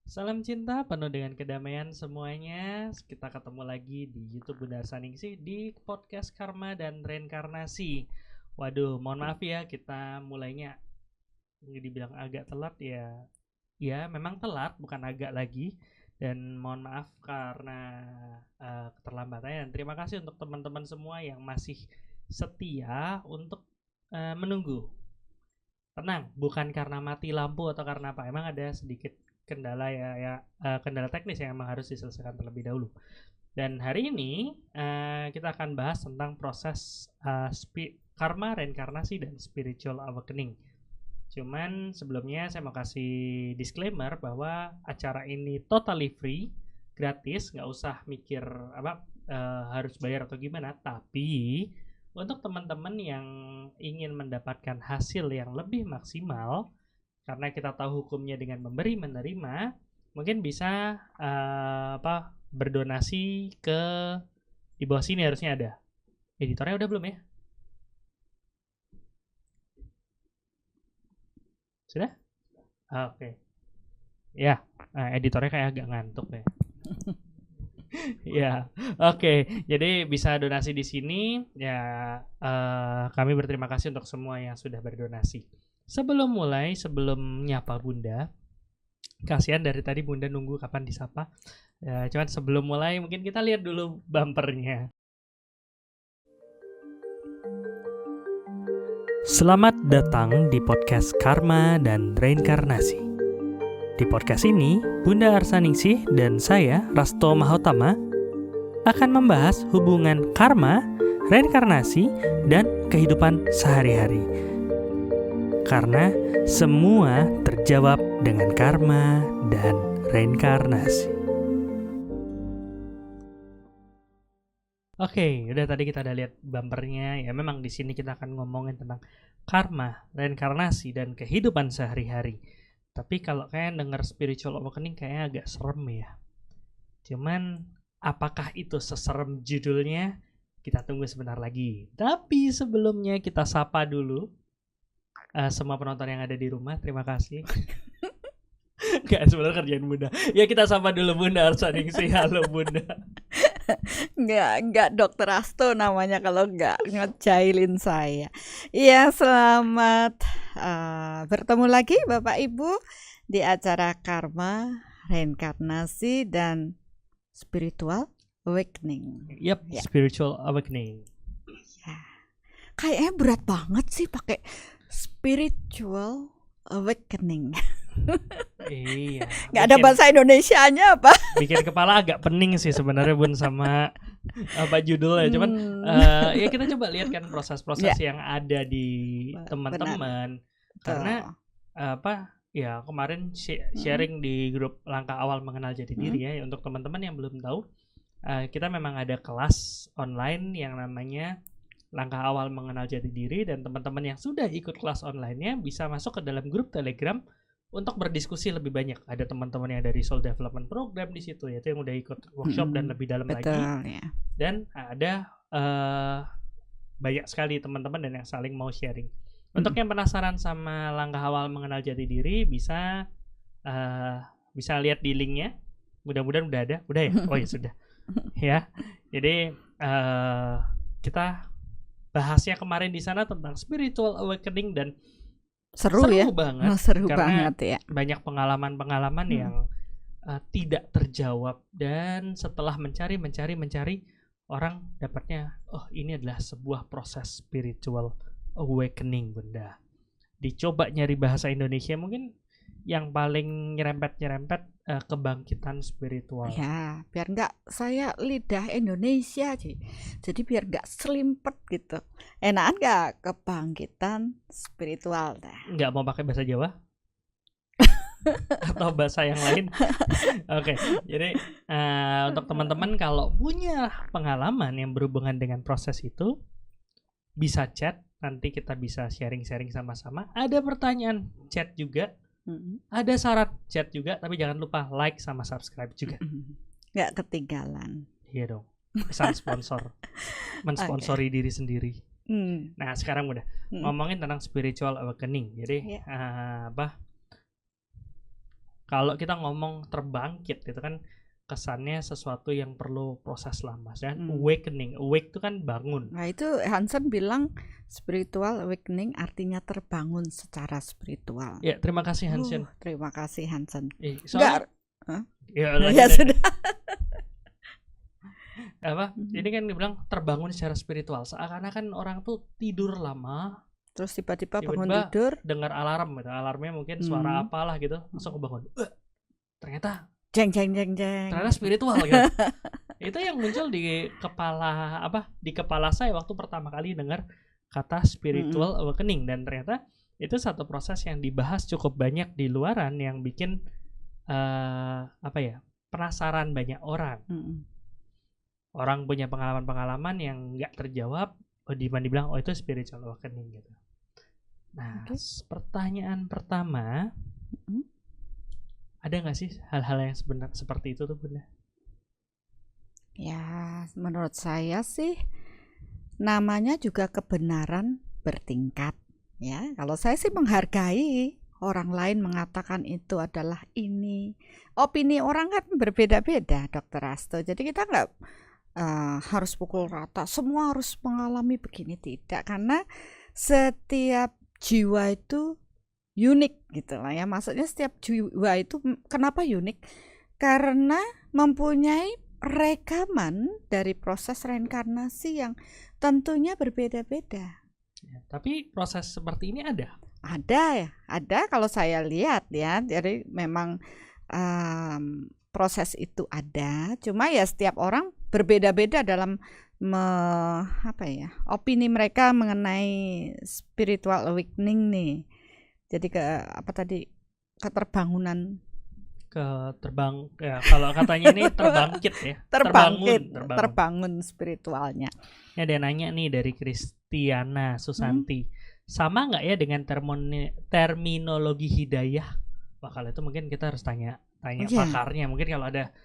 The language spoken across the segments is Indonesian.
Salam cinta penuh dengan kedamaian semuanya. Kita ketemu lagi di YouTube Bunda Arsaningsih di podcast Karma dan Reinkarnasi. Waduh, mohon maaf ya, kita mulainya dibilang agak telat ya. Ya, memang telat, bukan agak lagi. Dan mohon maaf karena keterlambatannya. Dan terima kasih untuk teman-teman semua yang masih setia untuk menunggu. Tenang, bukan karena mati lampu atau karena apa. Emang ada sedikit kendala kendala teknis yang emang harus diselesaikan terlebih dahulu. Dan hari ini kita akan bahas tentang proses karma, reinkarnasi, dan spiritual awakening. Cuman sebelumnya saya mau kasih disclaimer bahwa acara ini totally free, gratis, nggak usah mikir harus bayar atau gimana. Tapi untuk teman-teman yang ingin mendapatkan hasil yang lebih maksimal, karena kita tahu hukumnya dengan memberi menerima, mungkin bisa berdonasi ke di bawah sini harusnya ada. Editornya udah belum ya? Sudah? Oke. Ya, editornya kayak agak ngantuk ya. Ya, oke. Jadi bisa donasi di sini. Ya, kami berterima kasih untuk semua yang sudah berdonasi. Sebelum nyapa Bunda, kasihan dari tadi Bunda nunggu kapan disapa. Ya, cuman sebelum mulai mungkin kita lihat dulu bumpernya. Selamat datang di podcast Karma dan Reinkarnasi. Di podcast ini, Bunda Arsaningsih dan saya, Rasto Mahotama, akan membahas hubungan karma, reinkarnasi, dan kehidupan sehari-hari. Karena semua terjawab dengan karma dan reinkarnasi. Oke, udah tadi kita udah lihat bumpernya. Ya memang di sini kita akan ngomongin tentang karma, reinkarnasi, dan kehidupan sehari-hari. Tapi kalau kayak denger spiritual awakening kayaknya agak serem ya. Cuman apakah itu seserem judulnya? Kita tunggu sebentar lagi. Tapi sebelumnya kita sapa dulu semua penonton yang ada di rumah. Terima kasih. Enggak, sebenarnya kerjaan Bunda. Ya kita sapa dulu Bunda Arsaningsih. Halo Bunda. Enggak Dokter Rasto namanya kalau enggak ngejailin saya. Iya, selamat bertemu lagi Bapak Ibu di acara Karma, Reinkarnasi, dan Spiritual Awakening. Yap, ya. Spiritual Awakening. Ya. Kayaknya berat banget sih pakai Spiritual Awakening. Iya. Nggak ada bahasa Indonesianya apa? Bikin kepala agak pening sih sebenarnya Bun sama apa judulnya. Cuman ya kita coba lihat kan proses-proses yang ada di teman-teman. Karena ya kemarin sharing di grup Langkah Awal Mengenal Jati Diri ya. Untuk teman-teman yang belum tahu, kita memang ada kelas online yang namanya Langkah Awal Mengenal Jati Diri, dan teman-teman yang sudah ikut kelas online-nya bisa masuk ke dalam grup Telegram untuk berdiskusi lebih banyak. Ada teman-teman yang dari Soul Development Program di situ, yaitu yang udah ikut workshop dan lebih dalam lagi. Ya. Dan ada banyak sekali teman-teman dan yang saling mau sharing. Untuk yang penasaran sama Langkah Awal Mengenal Jati Diri bisa lihat di linknya. Mudah-mudahan udah ada. Udah ya? Oh ya sudah. Ya. Jadi kita bahasnya kemarin di sana tentang spiritual awakening, dan seru ya banget, seru karena banget ya. Banyak pengalaman yang tidak terjawab, dan setelah mencari orang dapatnya, oh ini adalah sebuah proses spiritual awakening Bunda. Dicoba nyari bahasa Indonesia mungkin yang paling nyerempet kebangkitan spiritual. Ya, biar nggak saya lidah Indonesia sih. Jadi biar nggak selimpet gitu. Enakan nggak kebangkitan spiritual dah. Nggak mau pakai bahasa Jawa? Atau bahasa yang lain? Oke, jadi untuk teman-teman kalau punya pengalaman yang berhubungan dengan proses itu, bisa chat. Nanti kita bisa sharing-sharing sama-sama. Ada pertanyaan, chat juga. Ada syarat chat juga, tapi jangan lupa like sama subscribe juga. Nggak ketinggalan. Iya dong. Pesan sponsor, mensponsori diri sendiri. Nah sekarang udah ngomongin tentang spiritual awakening. Jadi kalau kita ngomong terbangkit itu kan kesannya sesuatu yang perlu proses lama, dan awakening, awake itu kan bangun. Nah itu Hansen bilang spiritual awakening artinya terbangun secara spiritual. Ya, terima kasih Hansen. Terima kasih Hansen. Soalnya, ya sudah. Apa? Ini kan dibilang terbangun secara spiritual. Seakan-akan orang tuh tidur lama, terus tiba-tiba bangun tidur, dengar alarm gitu. Alarmnya mungkin suara apalah gitu, langsung kebangun. Ternyata jeng. Ternyata spiritual kan. Itu yang muncul di kepala saya waktu pertama kali dengar kata spiritual awakening, dan ternyata itu satu proses yang dibahas cukup banyak di luaran yang bikin penasaran banyak orang. Orang punya pengalaman-pengalaman yang nggak terjawab, dibilang itu spiritual awakening gitu. Nah, pertanyaan pertama, ada nggak sih hal-hal yang sebenarnya seperti itu tuh Bunda? Ya, menurut saya sih namanya juga kebenaran bertingkat. Ya, kalau saya sih menghargai orang lain mengatakan itu adalah ini. Opini orang kan berbeda-beda, Dr. Asto. Jadi kita nggak harus pukul rata. Semua harus mengalami begini, tidak. Karena setiap jiwa itu unik gitu lah ya, maksudnya setiap jiwa itu kenapa unik? Karena mempunyai rekaman dari proses reinkarnasi yang tentunya berbeda-beda. Ya, tapi proses seperti ini ada ya, ada kalau saya lihat ya, jadi memang proses itu ada, cuma ya setiap orang berbeda-beda dalam opini mereka mengenai spiritual awakening nih. Jadi keterbangunan, kalau katanya ini terbangkit ya. terbangun spiritualnya. Ya, dia nanya nih dari Kristiana Susanti, sama nggak ya dengan terminologi hidayah? Wah, kalau itu mungkin kita harus tanya pakarnya. Mungkin kalau ada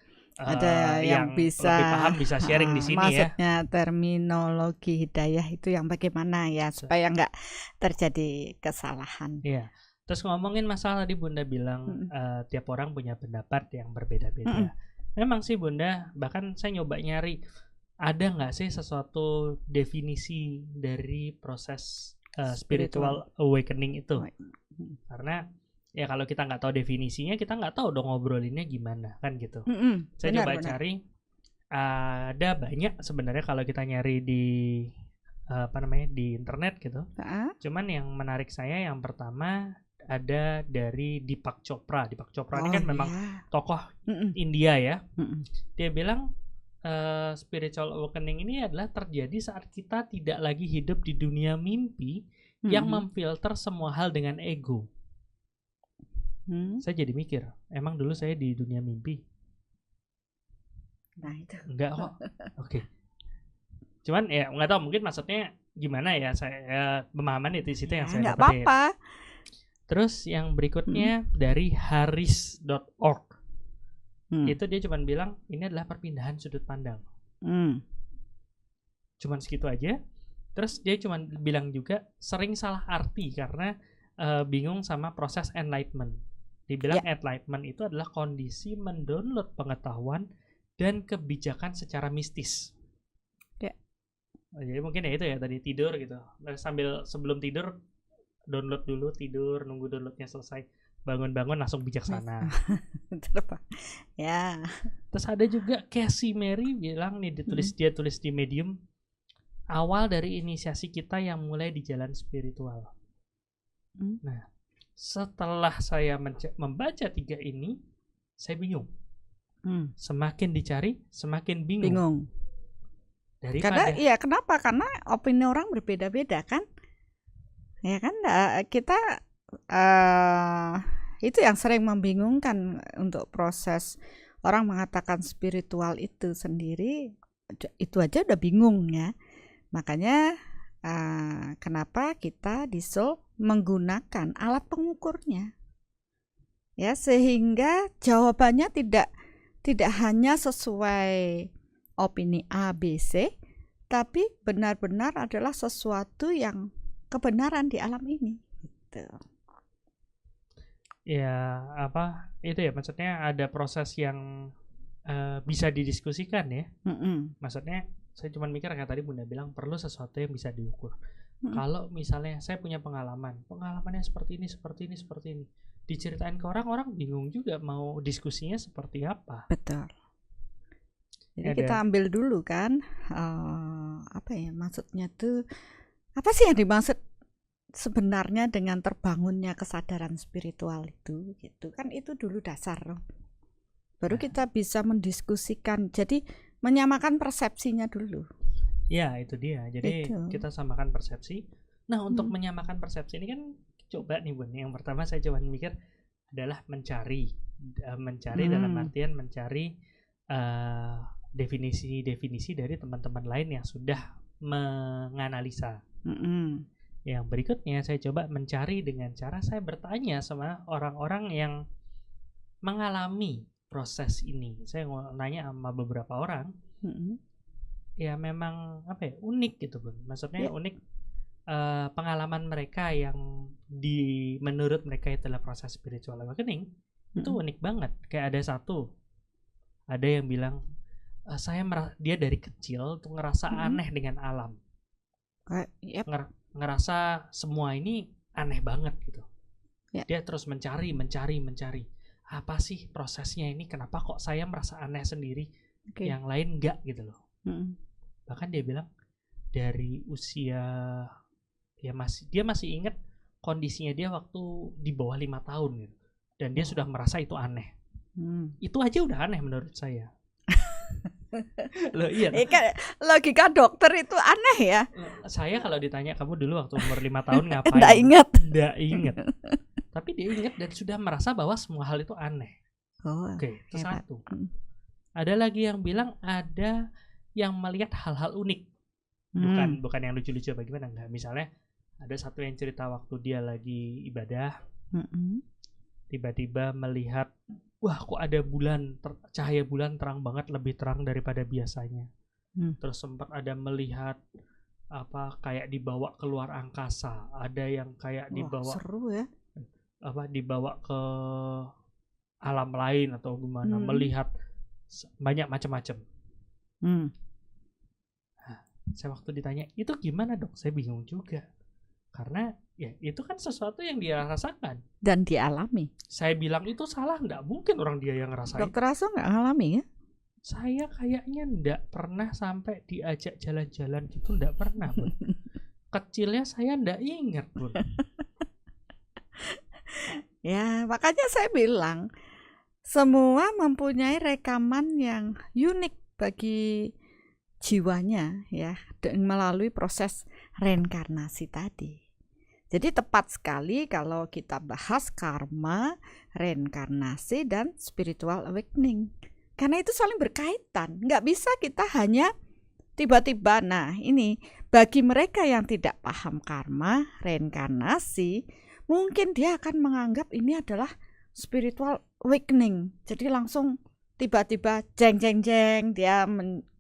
yang bisa lebih paham bisa sharing di sini maksudnya, ya. Terminologi hidayah itu yang bagaimana ya supaya nggak terjadi kesalahan. Iya. Terus ngomongin masalah tadi Bunda bilang tiap orang punya pendapat yang berbeda-beda. Memang sih Bunda, bahkan saya nyoba nyari ada nggak sih sesuatu definisi dari proses spiritual awakening itu? Karena ya kalau kita nggak tahu definisinya, kita nggak tahu dong ngobrolinnya gimana kan gitu. Saya coba cari, ada banyak sebenarnya kalau kita nyari di di internet gitu. Cuman yang menarik saya yang pertama ada dari Deepak Chopra. Deepak Chopra ini kan memang tokoh India ya. Dia bilang spiritual awakening ini adalah terjadi saat kita tidak lagi hidup di dunia mimpi yang memfilter semua hal dengan ego. Saya jadi mikir, emang dulu saya di dunia mimpi? Nah itu enggak kok. Oke. Cuman ya nggak tahu, mungkin maksudnya gimana ya, saya pemahaman itu situ yang saya dapetin. Apa-apa. Terus yang berikutnya dari haris.org. Itu dia cuma bilang ini adalah perpindahan sudut pandang. Cuman segitu aja. Terus dia cuma bilang juga sering salah arti karena bingung sama proses enlightenment. Dibilang enlightenment itu adalah kondisi mendownload pengetahuan dan kebijakan secara mistis. Jadi mungkin ya itu ya tadi tidur gitu. Sebelum tidur download dulu, tidur nunggu downloadnya selesai, bangun-bangun langsung bijaksana. Ya. Terus ada juga Cassie Mary bilang nih, dia tulis di Medium, awal dari inisiasi kita yang mulai di jalan spiritual. Nah, setelah saya membaca 3 ini, saya bingung. Semakin dicari, semakin bingung. Kenapa? Karena opini orang berbeda-beda kan? Ya kan, kita itu yang sering membingungkan untuk proses orang mengatakan spiritual itu sendiri, itu aja udah bingung ya. Makanya kenapa kita di Soul menggunakan alat pengukurnya, ya, sehingga jawabannya tidak hanya sesuai opini A, B, C, tapi benar-benar adalah sesuatu yang kebenaran di alam ini gitu. Ya apa itu ya, maksudnya ada proses yang bisa didiskusikan ya. Mm-mm. Maksudnya saya cuma mikir kayak tadi Bunda bilang perlu sesuatu yang bisa diukur. Mm-mm. Kalau misalnya saya punya pengalamannya seperti ini, seperti ini, seperti ini, diceritain ke orang bingung juga mau diskusinya seperti apa. Betul. Jadi Ya, kita dan ambil dulu kan, apa ya maksudnya tuh, apa sih yang dimaksud sebenarnya dengan terbangunnya kesadaran spiritual itu, gitu kan, itu dulu dasar loh. Baru Nah. kita bisa mendiskusikan, jadi menyamakan persepsinya dulu. Ya itu dia. Jadi Itu. kita samakan persepsi. Nah untuk Hmm. menyamakan persepsi ini kan coba nih Bun. Yang pertama saya coba mikir adalah mencari dalam artian mencari definisi-definisi dari teman-teman lain yang sudah menganalisa. Mm-mm. Yang berikutnya saya coba mencari dengan cara saya bertanya sama orang-orang yang mengalami proses ini. Saya nanya sama beberapa orang. Mm-mm. Ya memang apa ya, unik gitu Bun. Maksudnya Ya. unik pengalaman mereka yang menurut mereka itu adalah proses spiritual awakening. Itu Mm-mm. unik banget. Kayak ada yang bilang dia dari kecil tuh ngerasa Mm-mm. aneh dengan alam. Yep. Ngerasa semua ini aneh banget gitu. Ya. Dia terus mencari. Apa sih prosesnya ini? Kenapa kok saya merasa aneh sendiri? Okay. Yang lain enggak gitu loh. Mm-mm. Bahkan dia bilang dari usia dia masih ingat kondisinya dia waktu di bawah 5 tahun gitu. Dan dia sudah merasa itu aneh. Itu aja udah aneh menurut saya. Loh iya. Kan logika dokter itu aneh ya. Saya kalau ditanya kamu dulu waktu umur 5 tahun ngapain? Nggak ingat. Tapi dia ingat dan sudah merasa bahwa semua hal itu aneh. Oke, itu hebat. satu. Ada lagi yang bilang ada yang melihat hal-hal unik. Bukan yang lucu-lucu bagaimana, enggak. Misalnya ada satu yang cerita waktu dia lagi ibadah, tiba-tiba melihat, wah kok ada cahaya bulan terang banget, lebih terang daripada biasanya. Terus sempat ada melihat apa kayak dibawa keluar angkasa, ada yang kayak dibawa seru ya, dibawa ke alam lain atau gimana, melihat banyak macam-macam. Saya waktu ditanya itu gimana dok, saya bingung juga karena ya itu kan sesuatu yang dia rasakan dan dialami. Saya bilang itu salah, nggak mungkin orang dia yang ngerasain. Dokter Aso nggak ngalami ya? Saya kayaknya nggak pernah sampai diajak jalan-jalan gitu, nggak pernah Bun. Kecilnya saya nggak ingat Bun. Ya makanya saya bilang semua mempunyai rekaman yang unik bagi jiwanya ya, melalui proses reinkarnasi tadi. Jadi tepat sekali kalau kita bahas karma, reinkarnasi, dan spiritual awakening. Karena itu saling berkaitan. Nggak bisa kita hanya tiba-tiba. Nah ini bagi mereka yang tidak paham karma, reinkarnasi, mungkin dia akan menganggap ini adalah spiritual awakening. Jadi langsung tiba-tiba jeng dia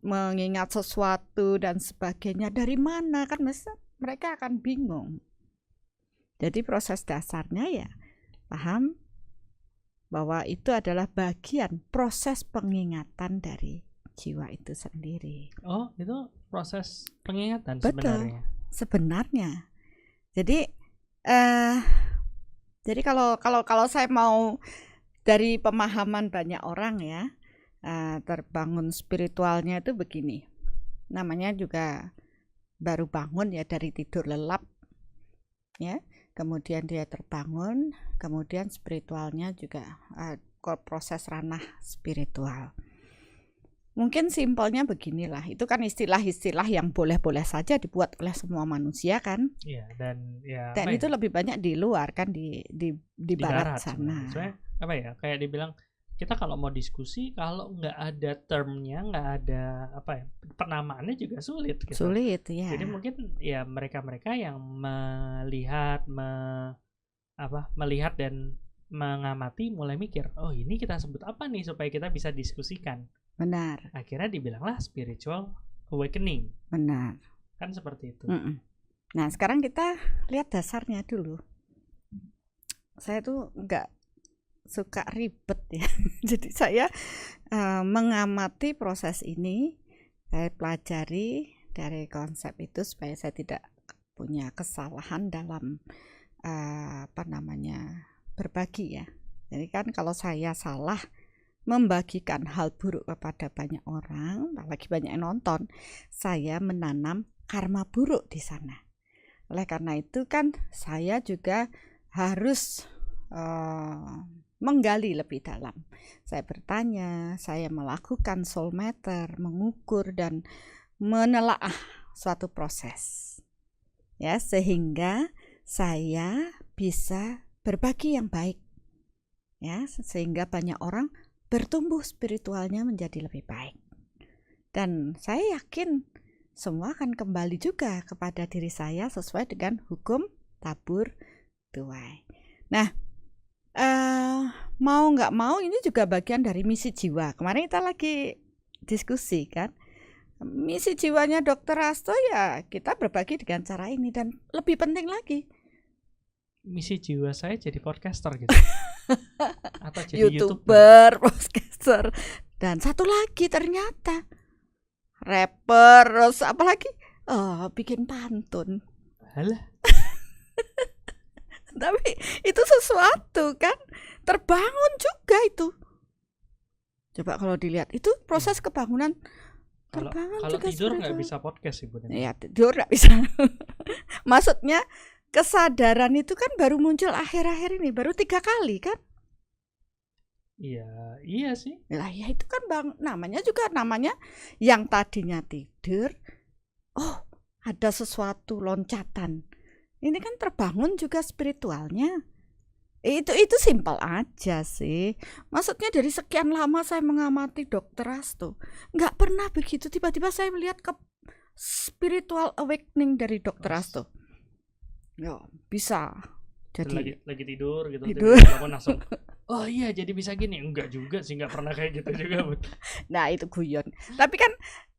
mengingat sesuatu dan sebagainya. Dari mana kan mereka akan bingung. Jadi proses dasarnya ya paham bahwa itu adalah bagian proses pengingatan dari jiwa itu sendiri. Oh, itu proses pengingatan. Betul, sebenarnya. Jadi kalau saya mau dari pemahaman banyak orang ya, terbangun spiritualnya itu begini. Namanya juga baru bangun ya dari tidur lelap ya. Kemudian dia terbangun, kemudian spiritualnya juga proses ranah spiritual. Mungkin simpelnya beginilah, itu kan istilah-istilah yang boleh-boleh saja dibuat oleh semua manusia kan. Iya, dan itu lebih banyak di luar kan, di barat sana. Soalnya apa ya, kayak dibilang kita kalau mau diskusi kalau nggak ada termnya, nggak ada apa ya, penamaannya juga sulit gitu. Sulit ya. Jadi mungkin ya mereka yang melihat dan mengamati mulai mikir, oh ini kita sebut apa nih supaya kita bisa diskusikan. Benar. Akhirnya dibilanglah spiritual awakening. Benar. Kan seperti itu. Nah sekarang kita lihat dasarnya dulu. Saya tuh nggak suka ribet ya. Jadi saya mengamati proses ini, saya pelajari dari konsep itu supaya saya tidak punya kesalahan dalam berbagi ya. Jadi kan kalau saya salah membagikan hal buruk kepada banyak orang, apalagi banyak yang nonton, saya menanam karma buruk di sana. Oleh karena itu kan saya juga harus menggali lebih dalam. Saya bertanya, saya melakukan soul meter, mengukur dan menelaah suatu proses. Ya, sehingga saya bisa berbagi yang baik. Ya, sehingga banyak orang bertumbuh spiritualnya menjadi lebih baik. Dan saya yakin semua akan kembali juga kepada diri saya sesuai dengan hukum tabur tuai. Nah, mau nggak mau ini juga bagian dari misi jiwa. Kemarin kita lagi diskusi kan, misi jiwanya Dr. Hasto ya kita berbagi dengan cara ini. Dan lebih penting lagi, misi jiwa saya jadi podcaster gitu. Atau jadi YouTuber, podcaster. Dan satu lagi ternyata rapper, terus apalagi bikin pantun. Halah. Tapi itu sesuatu kan, terbangun juga itu. Coba kalau dilihat itu proses kebangunan terbangun kalau juga. Tidur nggak bisa podcast Ibu. Ya tidur nggak bisa. Maksudnya kesadaran itu kan baru muncul akhir-akhir ini, baru 3 kali kan? Iya sih. Lah ya itu kan namanya yang tadinya tidur, ada sesuatu loncatan. Ini kan terbangun juga spiritualnya. Itu simpel aja sih. Maksudnya dari sekian lama saya mengamati Dr. Hasto, nggak pernah begitu tiba-tiba saya melihat ke spiritual awakening dari Dr. Hasto. Ya, bisa. Jadi lagi tidur gitu. Tidur. Bangun langsung. Oh iya, jadi bisa gini. Enggak juga sih, nggak pernah kayak gitu juga. Nah, itu guyon. Tapi kan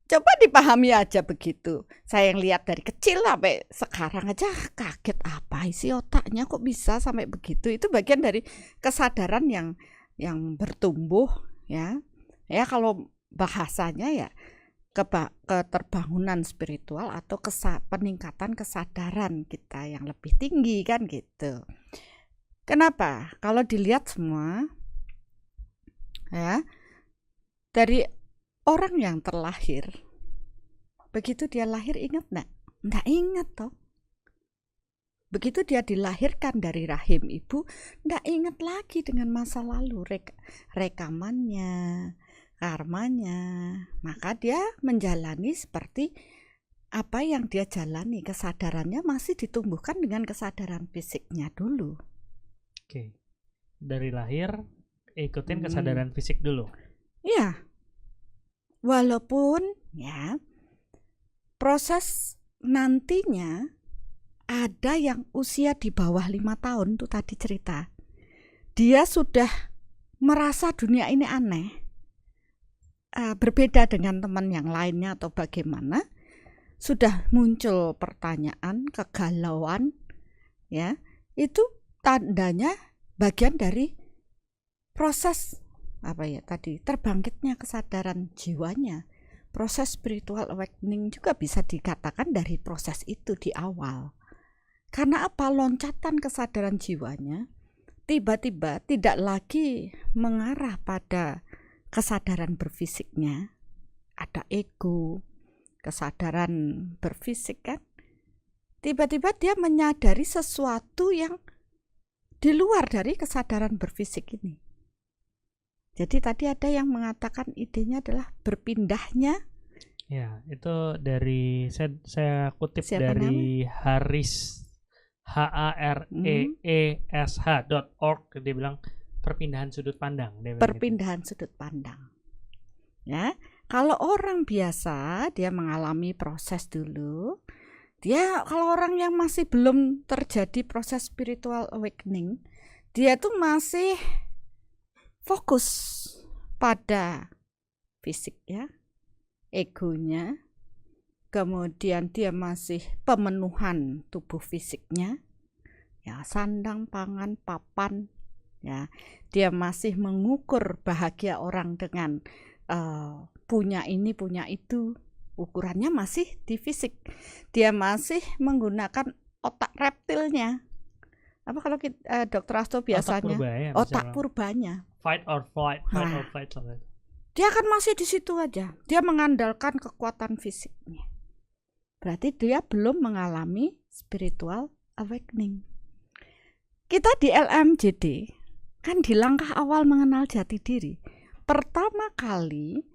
coba dipahami aja begitu. Saya yang lihat dari kecil sampai sekarang aja kaget, apa isi otaknya kok bisa sampai begitu. Itu bagian dari kesadaran yang bertumbuh ya. Ya kalau bahasanya ya keterbangunan spiritual atau peningkatan kesadaran kita yang lebih tinggi kan gitu. Kenapa? Kalau dilihat semua ya, dari orang yang terlahir, begitu dia lahir ingat enggak? Enggak ingat toh. Begitu dia dilahirkan dari rahim ibu, enggak ingat lagi dengan masa lalu, rekamannya, karmanya. Maka dia menjalani seperti apa yang dia jalani. Kesadarannya masih ditumbuhkan dengan kesadaran fisiknya dulu. Oke. Dari lahir ikutin kesadaran fisik dulu. Iya. Walaupun ya proses nantinya ada yang usia di bawah 5 tahun tuh tadi cerita. Dia sudah merasa dunia ini aneh. Berbeda dengan teman yang lainnya atau bagaimana. Sudah muncul pertanyaan, kegalauan ya. Itu tandanya bagian dari proses terbangkitnya kesadaran jiwanya. Proses spiritual awakening juga bisa dikatakan dari proses itu di awal. Karena apa? Loncatan kesadaran jiwanya tiba-tiba tidak lagi mengarah pada kesadaran berfisiknya. Ada ego, kesadaran berfisik kan. Tiba-tiba dia menyadari sesuatu yang di luar dari kesadaran berfisik ini. Jadi tadi ada yang mengatakan idenya adalah berpindahnya. Ya, itu dari saya kutip dari Haris HAREESH.org. Dia bilang perpindahan sudut pandang. Perpindahan sudut pandang. Ya, kalau orang biasa dia mengalami proses dulu. Dia kalau orang yang masih belum terjadi proses spiritual awakening, dia tuh masih fokus pada fisik ya, egonya, kemudian dia masih pemenuhan tubuh fisiknya, ya sandang, pangan, papan, ya. Dia masih mengukur bahagia orang dengan punya ini, punya itu. Ukurannya masih di fisik. Dia masih menggunakan otak reptilnya. Apa kalau dokter Asto biasanya otak purbanya. Fight or flight, Dia kan masih di situ aja. Dia mengandalkan kekuatan fisiknya. Berarti dia belum mengalami spiritual awakening. Kita di LMJD kan di langkah awal mengenal jati diri. Pertama kali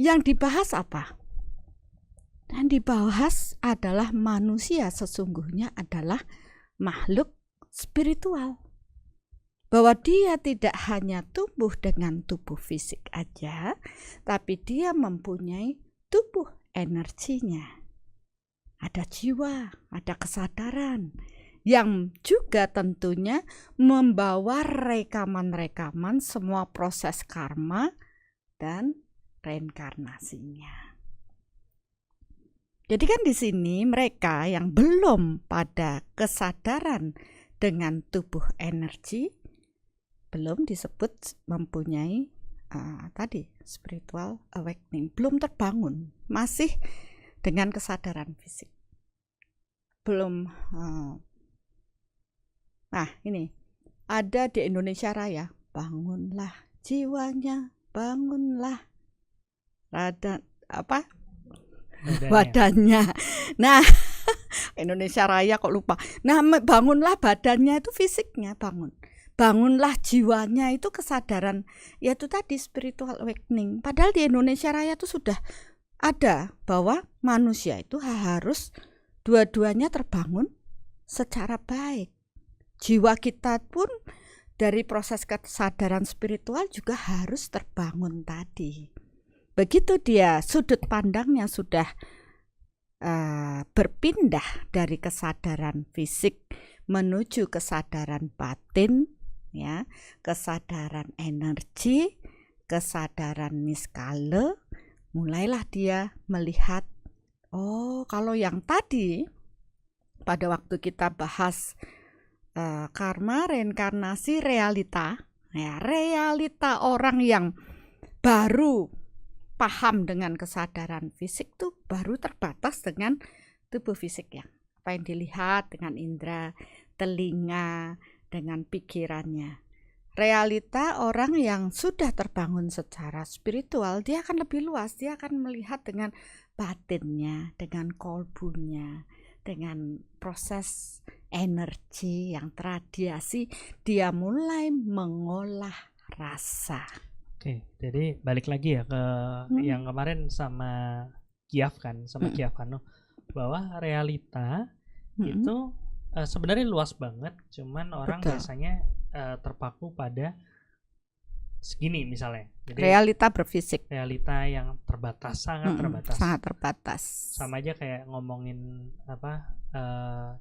yang dibahas apa? Dan dibahas adalah manusia sesungguhnya adalah makhluk spiritual. Bahwa dia tidak hanya tumbuh dengan tubuh fisik aja, tapi dia mempunyai tubuh energinya. Ada jiwa, ada kesadaran, yang juga tentunya membawa rekaman-rekaman semua proses karma dan reinkarnasinya. Jadi kan di sini mereka yang belum pada kesadaran dengan tubuh energi belum disebut mempunyai tadi spiritual awakening, belum terbangun, masih dengan kesadaran fisik. Belum nah ini ada di Indonesia Raya, bangunlah jiwanya, bangunlah badannya. Nah, Indonesia Raya kok lupa. Nah, bangunlah badannya itu fisiknya bangun. Bangunlah jiwanya itu kesadaran, yaitu tadi spiritual awakening. Padahal di Indonesia Raya itu sudah ada bahwa manusia itu harus dua-duanya terbangun secara baik. Jiwa kita pun dari proses kesadaran spiritual juga harus terbangun tadi. Begitu dia sudut pandangnya sudah berpindah dari kesadaran fisik menuju kesadaran batin, ya, kesadaran energi, kesadaran niskala, mulailah dia melihat, oh kalau yang tadi pada waktu kita bahas karma, reinkarnasi, realita, ya, realita orang yang baru paham dengan kesadaran fisik tuh baru terbatas dengan tubuh fisik ya. Apa yang dilihat dengan indera, telinga, dengan pikirannya. Realita orang yang sudah terbangun secara spiritual, dia akan lebih luas, dia akan melihat dengan batinnya, dengan kolbunya, dengan proses energi yang terradiasi, dia mulai mengolah rasa. Oke, jadi balik lagi ya ke yang kemarin sama Kiaf kan, sama Kiaf Hano, bahwa realita itu sebenarnya luas banget, cuman orang biasanya terpaku pada segini misalnya. Jadi realita berfisik. Realita yang terbatas, sangat terbatas. Sangat terbatas. Sama aja kayak ngomongin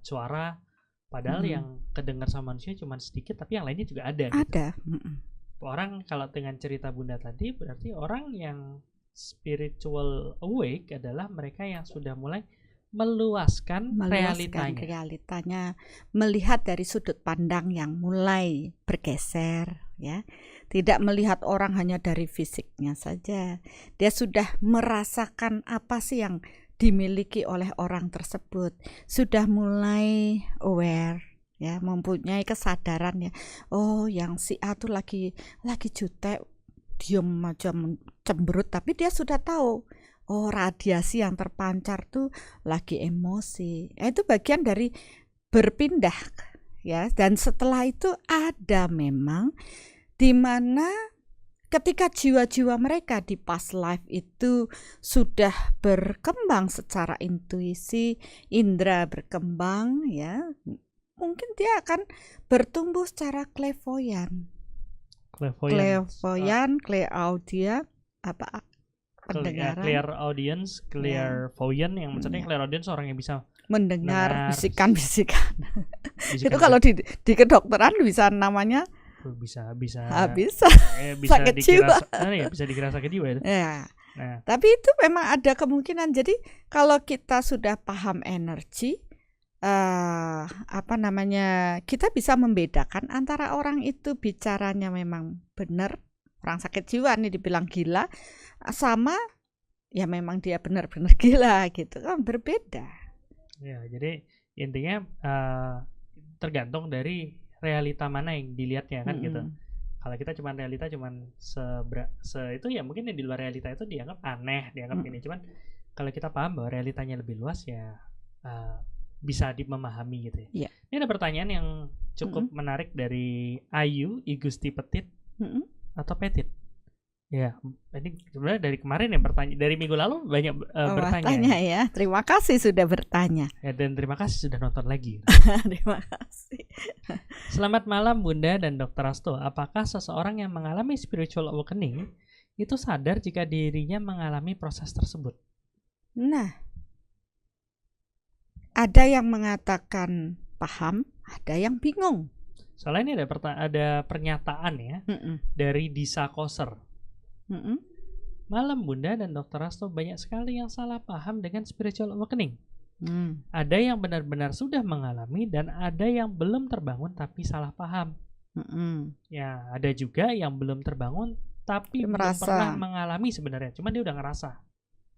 suara, padahal yang kedengar sama manusia cuma sedikit, tapi yang lainnya juga ada. Ada. Gitu. Orang kalau dengan cerita Bunda tadi berarti orang yang spiritual awake adalah mereka yang sudah mulai meluaskan realitanya, melihat dari sudut pandang yang mulai bergeser, ya. Tidak melihat orang hanya dari fisiknya saja. Dia sudah merasakan apa sih yang dimiliki oleh orang tersebut, sudah mulai aware, ya, mempunyai kesadaran ya. Oh, yang si A tuh lagi jutek, diam macam cemberut, tapi dia sudah tahu. Oh, radiasi yang terpancar tuh lagi emosi. Itu bagian dari berpindah, ya. Dan setelah itu ada memang di mana ketika jiwa-jiwa mereka di past life itu sudah berkembang secara intuisi, indera berkembang, ya. Mungkin dia akan bertumbuh secara clairvoyant, clairaudia, apa pendengaran, clear audience, clairvoyant, yang maksudnya clear audience orang yang bisa mendengar bisikan-bisikan. Itu kalau di kedokteran bisa namanya bisa sakit jiwa. Bisa dikira sakit jiwa itu. Ya. Tapi itu memang ada kemungkinan. Jadi kalau kita sudah paham energi, apa namanya, kita bisa membedakan antara orang itu bicaranya memang benar, orang sakit jiwa nih dibilang gila, sama ya memang dia benar-benar gila gitu kan, berbeda. Ya, jadi intinya tergantung dari realita mana yang dilihatnya kan gitu. Kalau kita cuman realita cuman itu ya mungkin yang di luar realita itu dianggap aneh, dianggap ini. Cuman kalau kita paham bahwa realitanya lebih luas ya bisa memahami gitu ya. Ini ada pertanyaan yang cukup menarik dari Ayu Igusti Petit atau Petit. Ya, ini sebenarnya dari kemarin ya bertanya, dari minggu lalu banyak bertanya ya. Terima kasih sudah bertanya. Ya, dan terima kasih sudah nonton lagi. Terima kasih. Selamat malam Bunda dan Dr. Asto. Apakah seseorang yang mengalami spiritual awakening itu sadar jika dirinya mengalami proses tersebut? Nah, ada yang mengatakan paham, ada yang bingung. Soalnya ini ada pernyataan ya dari Disa Koser. Malam Bunda dan Dr. Asto, banyak sekali yang salah paham dengan spiritual awakening. Ada yang benar-benar sudah mengalami dan ada yang belum terbangun tapi salah paham. Ya, ada juga yang belum terbangun tapi belum pernah mengalami sebenarnya. Cuma dia udah ngerasa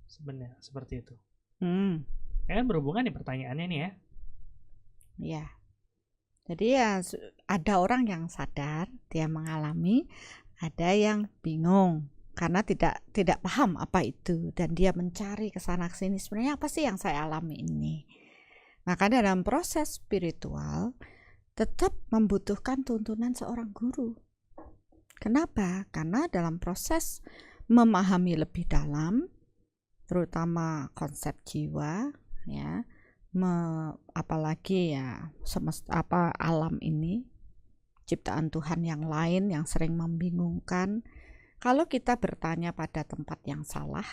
sebenarnya seperti itu. Ya kan berhubungan nih pertanyaannya nih ya. Ya. Jadi ya ada orang yang sadar dia mengalami, ada yang bingung karena tidak paham apa itu dan dia mencari ke sana ke sini, sebenarnya apa sih yang saya alami ini. Maka dalam proses spiritual tetap membutuhkan tuntunan seorang guru. Kenapa? Karena dalam proses memahami lebih dalam, terutama konsep jiwa, ya, apalagi ya semesta alam ini, ciptaan Tuhan yang lain yang sering membingungkan. Kalau kita bertanya pada tempat yang salah,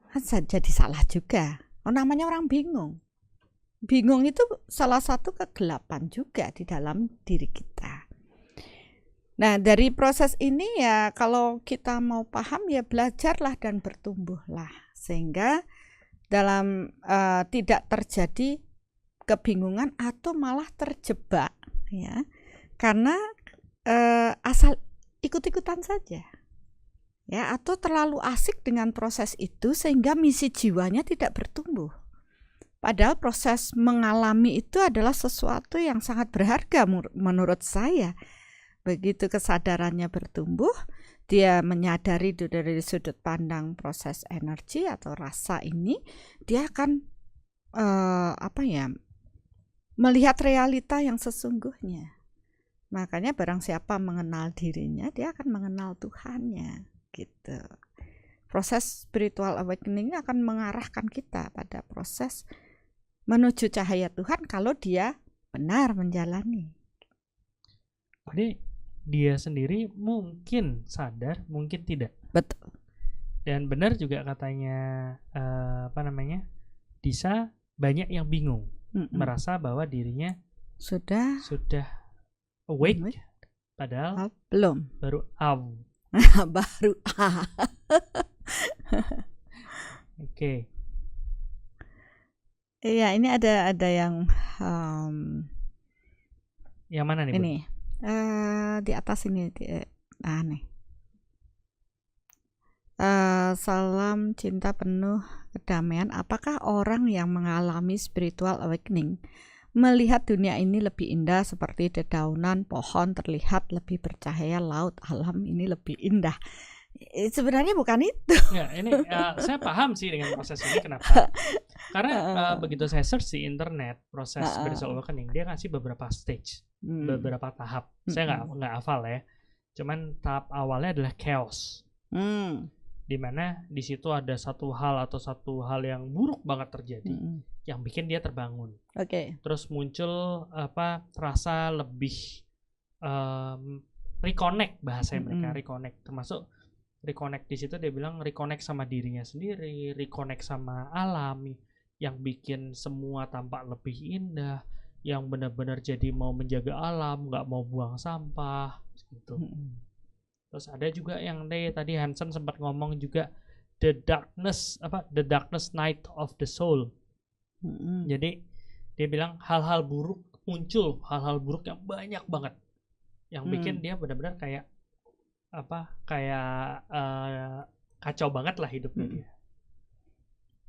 kan jadi salah juga. Namanya orang bingung. Bingung itu salah satu kegelapan juga di dalam diri kita. Nah, dari proses ini ya kalau kita mau paham ya belajarlah dan bertumbuhlah. Sehingga dalam tidak terjadi kebingungan atau malah terjebak. Ya, karena asal ikut-ikutan saja. Ya, atau terlalu asik dengan proses itu sehingga misi jiwanya tidak bertumbuh. Padahal proses mengalami itu adalah sesuatu yang sangat berharga menurut saya. Begitu kesadarannya bertumbuh, dia menyadari dari sudut pandang proses energi atau rasa ini, dia akan melihat realita yang sesungguhnya. Makanya barang siapa mengenal dirinya, dia akan mengenal Tuhannya. Gitu. Proses spiritual awakening akan mengarahkan kita pada proses menuju cahaya Tuhan kalau dia benar menjalani. Jadi dia sendiri mungkin sadar, mungkin tidak. Betul. Dan benar juga katanya Disa, banyak yang bingung, merasa bahwa dirinya sudah awake, padahal belum, baru baru Oke. Iya, ini ada yang yang mana nih? Ini di atas ini nih. Salam cinta penuh kedamaian. Apakah orang yang mengalami spiritual awakening melihat dunia ini lebih indah seperti dedaunan, pohon terlihat lebih bercahaya, laut, alam ini lebih indah? Sebenarnya bukan itu. Ya, ini saya paham sih dengan proses ini kenapa. Karena begitu saya search di internet proses spiritual awakening, dia ngasih beberapa stage, beberapa tahap. Saya nggak hafal ya. Cuman tahap awalnya adalah chaos. Dimana di situ ada satu hal yang buruk banget terjadi, yang bikin dia terbangun. Terus muncul rasa lebih reconnect, bahasa mereka reconnect, termasuk reconnect di situ dia bilang reconnect sama dirinya sendiri, reconnect sama alam yang bikin semua tampak lebih indah, yang benar-benar jadi mau menjaga alam, nggak mau buang sampah gitu. Terus ada juga yang tadi Hansen sempat ngomong juga the darkness night of the soul. Jadi dia bilang hal-hal buruk muncul, hal-hal buruk yang banyak banget, yang bikin dia benar-benar kayak kacau banget lah hidupnya dia.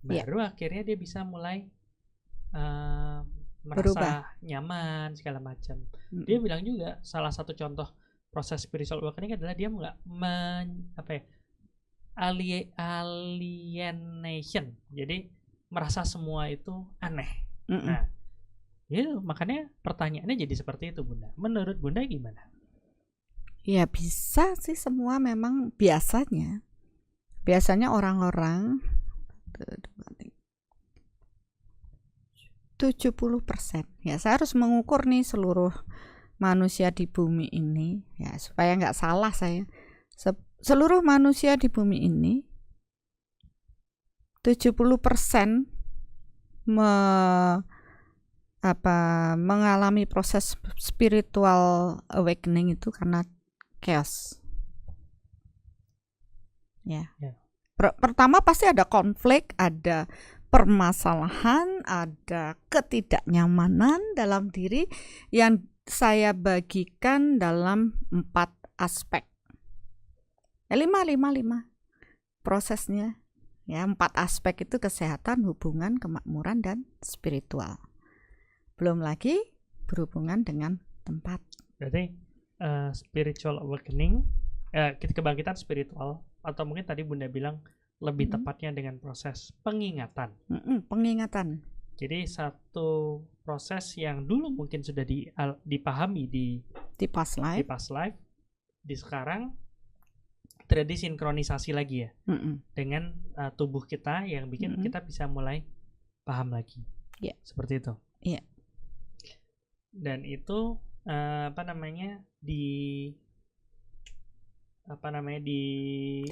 Baru akhirnya dia bisa mulai merasa nyaman segala macam. Dia bilang juga salah satu contoh proses spiritual awakening adalah dia nggak alienation, jadi merasa semua itu aneh. Nah, ya makanya pertanyaannya jadi seperti itu, Bunda. Menurut Bunda gimana? Ya bisa sih semua, memang biasanya orang-orang 70%. Ya, saya harus mengukur nih seluruh manusia di bumi ini, ya supaya nggak salah saya. Seluruh manusia di bumi ini 70% mengalami proses spiritual awakening itu karena chaos. Ya. Pertama pasti ada konflik, ada permasalahan, ada ketidaknyamanan dalam diri yang saya bagikan dalam 4 aspek. 5 prosesnya. Ya, 4 aspek itu kesehatan, hubungan, kemakmuran, dan spiritual. Belum lagi berhubungan dengan tempat. Berarti spiritual awakening, kebangkitan spiritual, atau mungkin tadi Bunda bilang lebih tepatnya dengan proses pengingatan. Pengingatan. Jadi satu proses yang dulu mungkin sudah dipahami di past life, di sekarang terjadi sinkronisasi lagi ya dengan tubuh kita yang bikin kita bisa mulai paham lagi. Seperti itu. Iya. Dan itu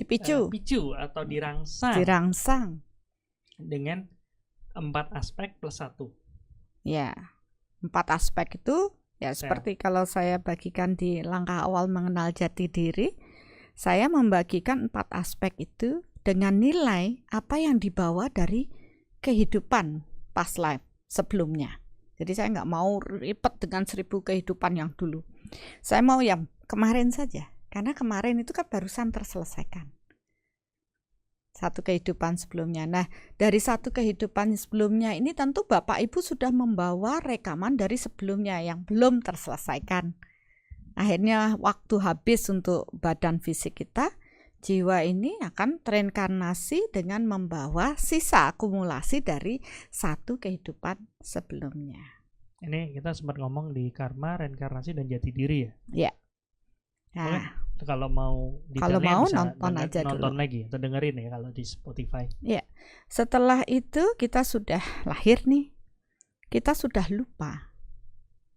dipicu atau dirangsang dengan 4 aspek plus 1. Ya, 4 aspek itu ya seperti kalau saya bagikan di langkah awal mengenal jati diri, saya membagikan 4 aspek itu dengan nilai apa yang dibawa dari kehidupan past life sebelumnya. Jadi saya nggak mau ribet dengan 1000 kehidupan yang dulu. Saya mau yang kemarin saja. Karena kemarin itu kan barusan terselesaikan. 1 kehidupan sebelumnya. Nah, dari 1 kehidupan sebelumnya ini tentu Bapak Ibu sudah membawa rekaman dari sebelumnya yang belum terselesaikan. Akhirnya waktu habis untuk badan fisik kita, jiwa ini akan reinkarnasi dengan membawa sisa akumulasi dari 1 kehidupan sebelumnya. Ini kita sempat ngomong di karma, reinkarnasi, dan jati diri ya? Iya. Nah, kalau mau bisa nonton lagi atau dengerin ya kalau di Spotify. Ya, setelah itu kita sudah lahir nih, kita sudah lupa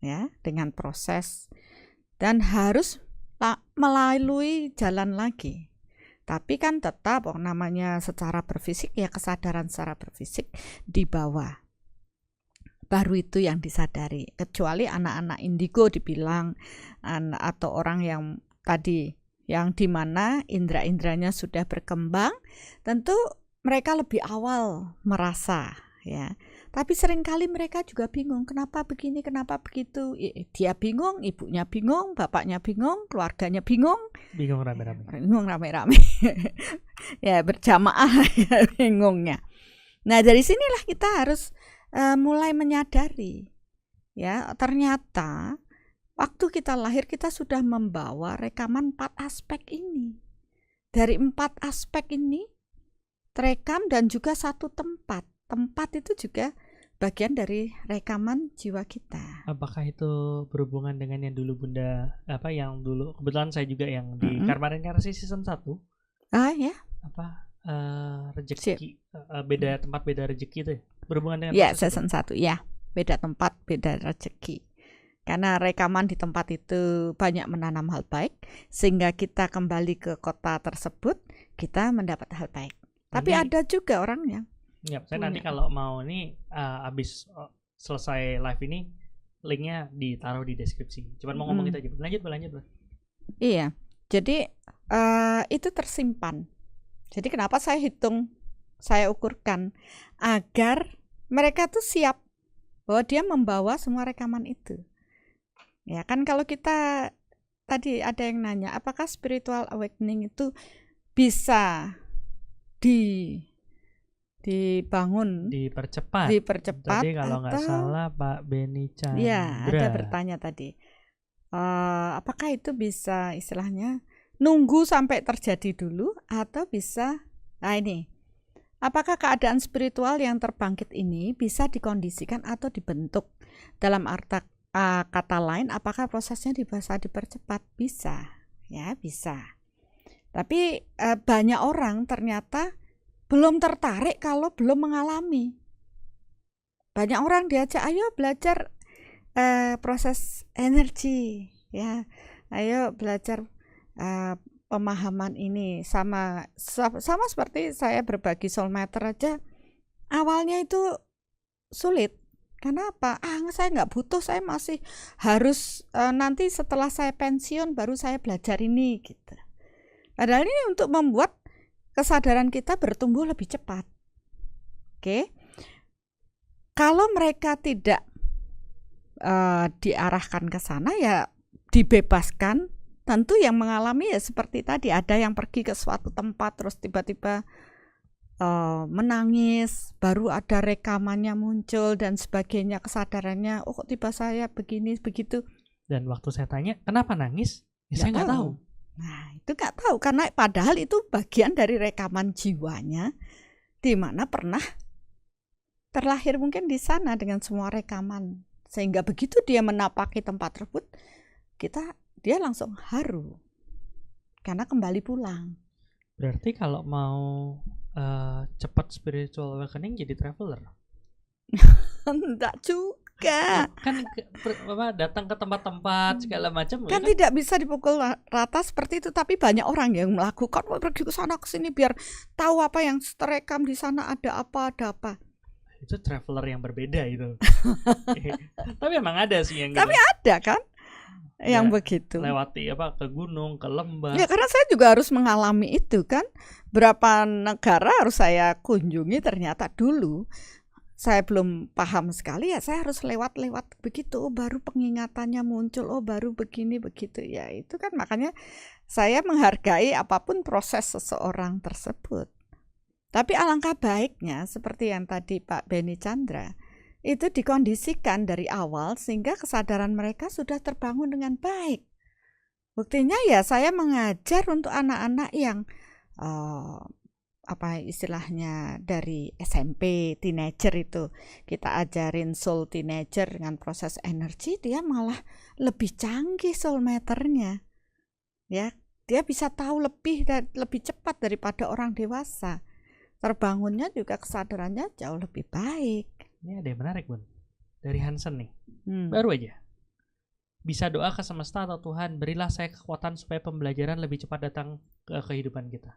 ya dengan proses dan harus melalui jalan lagi. Tapi kan tetap namanya secara berfisik ya, kesadaran secara berfisik di bawah. Baru itu yang disadari, kecuali anak-anak indigo dibilang atau orang yang tadi yang dimana indera-inderanya sudah berkembang, tentu mereka lebih awal merasa ya. Tapi seringkali mereka juga bingung, kenapa begini, kenapa begitu. Dia bingung, ibunya bingung, bapaknya bingung, keluarganya bingung. Bingung rame-rame. Ya berjamaah ya, bingungnya. Nah dari sinilah kita harus mulai menyadari ya, ternyata waktu kita lahir kita sudah membawa rekaman 4 aspek ini. Dari 4 aspek ini terekam dan juga 1 tempat. Tempat itu juga bagian dari rekaman jiwa kita. Apakah itu berhubungan dengan yang dulu Bunda yang dulu kebetulan saya juga yang di Karma Reinkarnasi season 1. Ya. Rezeki beda tempat beda rezeki itu ya? Berhubungan dengan season 1 ya. Beda tempat beda rezeki. Karena rekaman di tempat itu banyak menanam hal baik, sehingga kita kembali ke kota tersebut kita mendapat hal baik. Tapi ada juga orang yang saya nanti kalau mau nih abis selesai live ini linknya ditaruh di deskripsi. Cuman mau ngomong itu aja. Lanjut. Iya. Jadi itu tersimpan. Jadi kenapa saya hitung, saya ukurkan agar mereka tuh siap bahwa dia membawa semua rekaman itu. Ya kan, kalau kita tadi ada yang nanya, apakah spiritual awakening itu bisa dibangun, dipercepat. dipercepat, Tadi kalau nggak atau salah Pak Beni ya, ada Chandra. bertanya tadi, apakah itu bisa istilahnya nunggu sampai terjadi dulu, atau bisa, nah ini, apakah keadaan spiritual yang terbangkit ini bisa dikondisikan atau dibentuk? Dalam kata lain, apakah prosesnya bisa dipercepat? Bisa, ya bisa. Tapi banyak orang ternyata belum tertarik kalau belum mengalami. Banyak orang diajak, ayo belajar proses energi, ya, ayo belajar pemahaman ini. Sama seperti saya berbagi soul matter aja, awalnya itu sulit. Kenapa? Saya nggak butuh, saya masih harus nanti setelah saya pensiun baru saya belajar ini gitu. Padahal ini untuk membuat kesadaran kita bertumbuh lebih cepat. Oke. Kalau mereka tidak diarahkan ke sana, ya dibebaskan. Tentu yang mengalami ya seperti tadi, ada yang pergi ke suatu tempat terus tiba-tiba menangis, baru ada rekamannya muncul dan sebagainya, kesadarannya, oh kok tiba saya begini begitu. Dan waktu saya tanya kenapa nangis, ya saya nggak tahu. Nah itu nggak tahu, karena padahal itu bagian dari rekaman jiwanya, di mana pernah terlahir mungkin di sana dengan semua rekaman, sehingga begitu dia menapaki tempat tersebut, dia langsung haru karena kembali pulang. Berarti kalau mau cepat spiritual awakening jadi traveler? Enggak juga. Kan datang ke tempat-tempat segala macam Kan tidak bisa dipukul rata seperti itu, tapi banyak orang yang melakukan, pergi ke sana ke sini biar tahu apa yang terekam di sana, ada apa. Itu traveler yang berbeda itu. Tapi emang ada sih yang Tapi gitu. ada kan yang Ya, begitu. Lewati ke gunung, ke lembah. Ya karena saya juga harus mengalami itu kan. Berapa negara harus saya kunjungi, ternyata dulu saya belum paham sekali, ya saya harus lewat begitu, baru pengingatannya muncul, baru begini begitu. Ya itu kan makanya saya menghargai apapun proses seseorang tersebut. Tapi alangkah baiknya seperti yang tadi Pak Beni Chandra, itu dikondisikan dari awal sehingga kesadaran mereka sudah terbangun dengan baik. Buktinya ya saya mengajar untuk anak-anak yang istilahnya dari SMP, teenager itu. Kita ajarin soul teenager dengan proses energi, dia malah lebih canggih soul matternya. Ya, dia bisa tahu lebih cepat daripada orang dewasa. Terbangunnya juga kesadarannya jauh lebih baik. Ini ada yang menarik, Bun. Dari Hansen nih. Baru aja. Bisa doa ke semesta atau Tuhan, berilah saya kekuatan supaya pembelajaran lebih cepat datang ke kehidupan kita.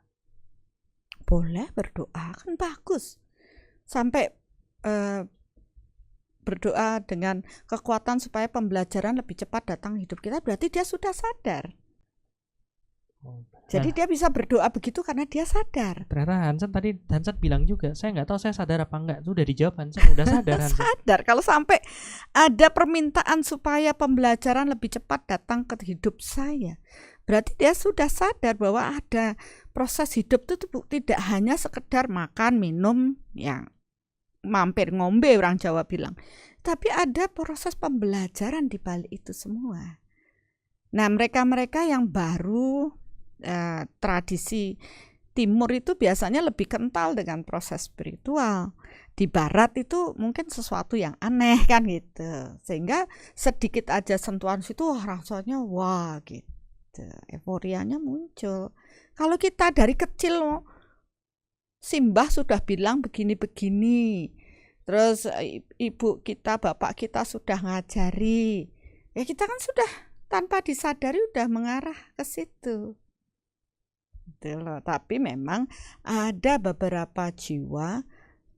Boleh berdoa, kan bagus. Sampai berdoa dengan kekuatan supaya pembelajaran lebih cepat datang hidup kita, berarti dia sudah sadar. Jadi dia bisa berdoa begitu karena dia sadar. Ternyata Hansen bilang juga, saya nggak tahu saya sadar apa enggak. Itu udah dijawab Hansen, udah sadar Hansen. Sadar. Kalau sampai ada permintaan supaya pembelajaran lebih cepat datang ke hidup saya, berarti dia sudah sadar bahwa ada proses hidup itu tidak hanya sekedar makan, minum, yang mampir ngombe orang Jawa bilang, tapi ada proses pembelajaran di balik itu semua. Nah, mereka yang baru tradisi Timur itu biasanya lebih kental dengan proses spiritual. Di Barat itu mungkin sesuatu yang aneh kan gitu, sehingga sedikit aja sentuhan situ rasanya wah gitu, euforianya muncul. Kalau kita dari kecil simbah sudah bilang begini-begini, terus ibu kita, bapak kita sudah ngajari, ya kita kan sudah tanpa disadari udah mengarah ke situ. Tapi memang ada beberapa jiwa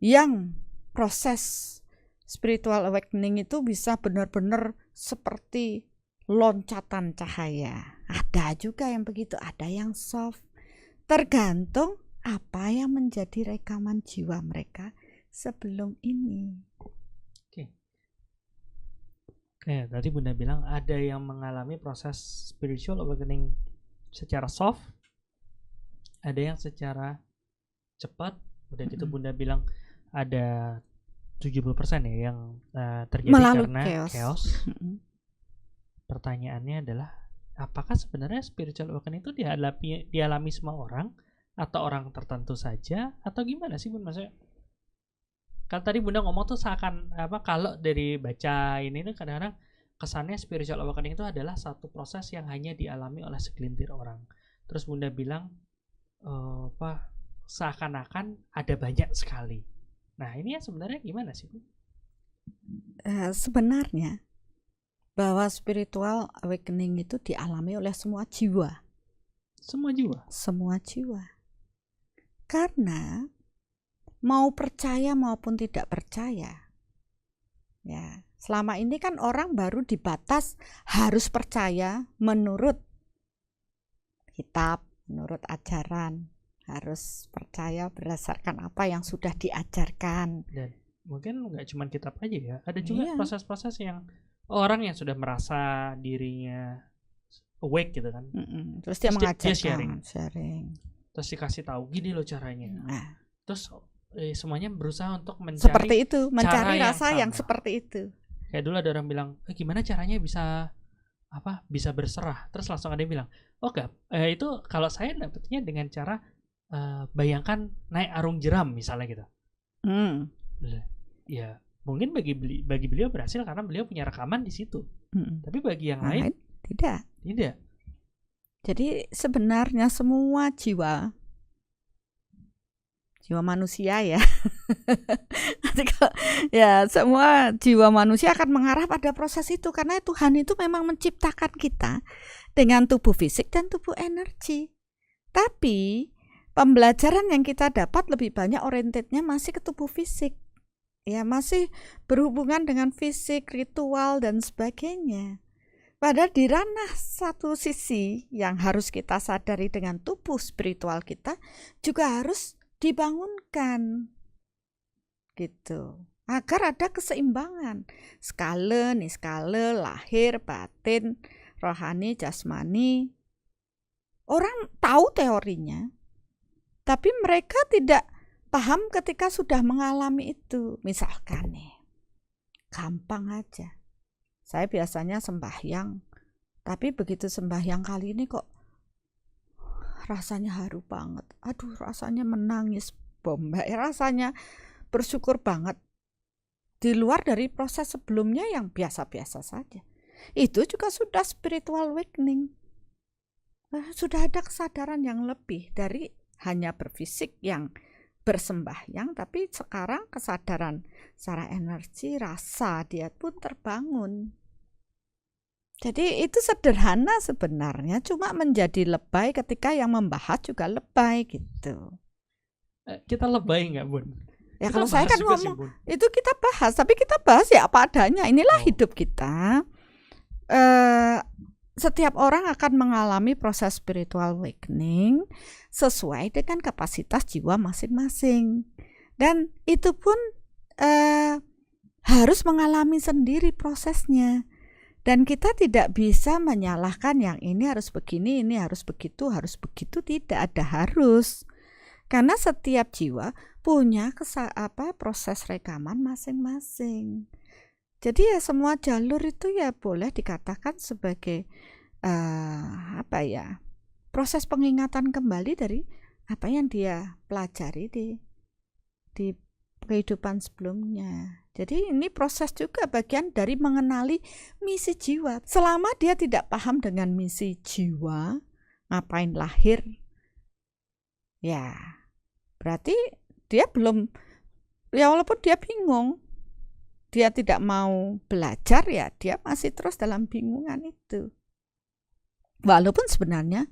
yang proses spiritual awakening itu bisa benar-benar seperti loncatan cahaya. Ada juga yang begitu, ada yang soft. Tergantung apa yang menjadi rekaman jiwa mereka sebelum ini. Oke. Tadi Bunda bilang ada yang mengalami proses spiritual awakening secara soft, ada yang secara cepat. Udah gitu Bunda bilang ada 70% ya yang terjadi Melalui karena chaos. chaos. Pertanyaannya adalah, apakah sebenarnya spiritual awakening itu dialami semua orang atau orang tertentu saja, atau gimana sih Bun? Maksudnya kan tadi Bunda ngomong tuh seakan kalau dari baca ini tuh kadang-kadang kesannya spiritual awakening itu adalah satu proses yang hanya dialami oleh segelintir orang. Terus Bunda bilang seakan-akan ada banyak sekali. Nah, ini ya sebenarnya gimana sih, Bu? Sebenarnya bahwa spiritual awakening itu dialami oleh semua jiwa. Semua jiwa? Semua jiwa. Karena mau percaya maupun tidak percaya, ya, selama ini kan orang baru dibatas harus percaya menurut kitab, menurut ajaran, harus percaya berdasarkan apa yang sudah diajarkan. Dan mungkin nggak cuma kitab aja ya, ada juga proses-proses yang orang yang sudah merasa dirinya awake gitu kan, terus dia sharing. mengajarkan, terus dikasih tahu gini loh caranya. Terus semuanya berusaha untuk mencari seperti itu, mencari rasa yang seperti itu. Kayak dulu ada orang bilang, gimana caranya bisa berserah. Terus langsung ada yang bilang, itu kalau saya dapetnya dengan cara bayangkan naik arung jeram misalnya gitu. Ya mungkin bagi beliau berhasil karena beliau punya rekaman di situ. Tapi bagi yang lain tidak. Jadi sebenarnya semua jiwa manusia ya, ya semua jiwa manusia akan mengarah pada proses itu karena Tuhan itu memang menciptakan kita dengan tubuh fisik dan tubuh energi. Tapi pembelajaran yang kita dapat lebih banyak orientednya masih ke tubuh fisik, ya masih berhubungan dengan fisik, ritual dan sebagainya. Padahal di ranah satu sisi yang harus kita sadari dengan tubuh spiritual kita juga harus dibangunkan gitu agar ada keseimbangan skala lahir batin rohani jasmani. Orang tahu teorinya tapi mereka tidak paham ketika sudah mengalami itu. Misalkan nih, gampang aja, saya biasanya sembahyang tapi begitu sembahyang kali ini kok rasanya haru banget, aduh rasanya menangis bombay, rasanya bersyukur banget di luar dari proses sebelumnya yang biasa-biasa saja. Itu juga sudah spiritual awakening, sudah ada kesadaran yang lebih dari hanya berfisik yang bersembahyang, tapi sekarang kesadaran secara energi, rasa dia pun terbangun. Jadi itu sederhana sebenarnya, cuma menjadi lebay ketika yang membahas juga lebay gitu. Kita lebay nggak, Bun? Ya kalau saya kan ngomong itu kita bahas, tapi kita bahas ya apa adanya. Inilah hidup kita. Setiap orang akan mengalami proses spiritual awakening sesuai dengan kapasitas jiwa masing-masing. Dan itu pun harus mengalami sendiri prosesnya. Dan kita tidak bisa menyalahkan yang ini harus begini, ini harus begitu, tidak ada harus. Karena setiap jiwa punya proses rekaman masing-masing. Jadi ya semua jalur itu ya boleh dikatakan sebagai proses pengingatan kembali dari apa yang dia pelajari di kehidupan sebelumnya. Jadi ini proses juga bagian dari mengenali misi jiwa. Selama dia tidak paham dengan misi jiwa, ngapain lahir, ya berarti dia belum, ya walaupun dia bingung, dia tidak mau belajar, ya dia masih terus dalam bingungan itu. Walaupun sebenarnya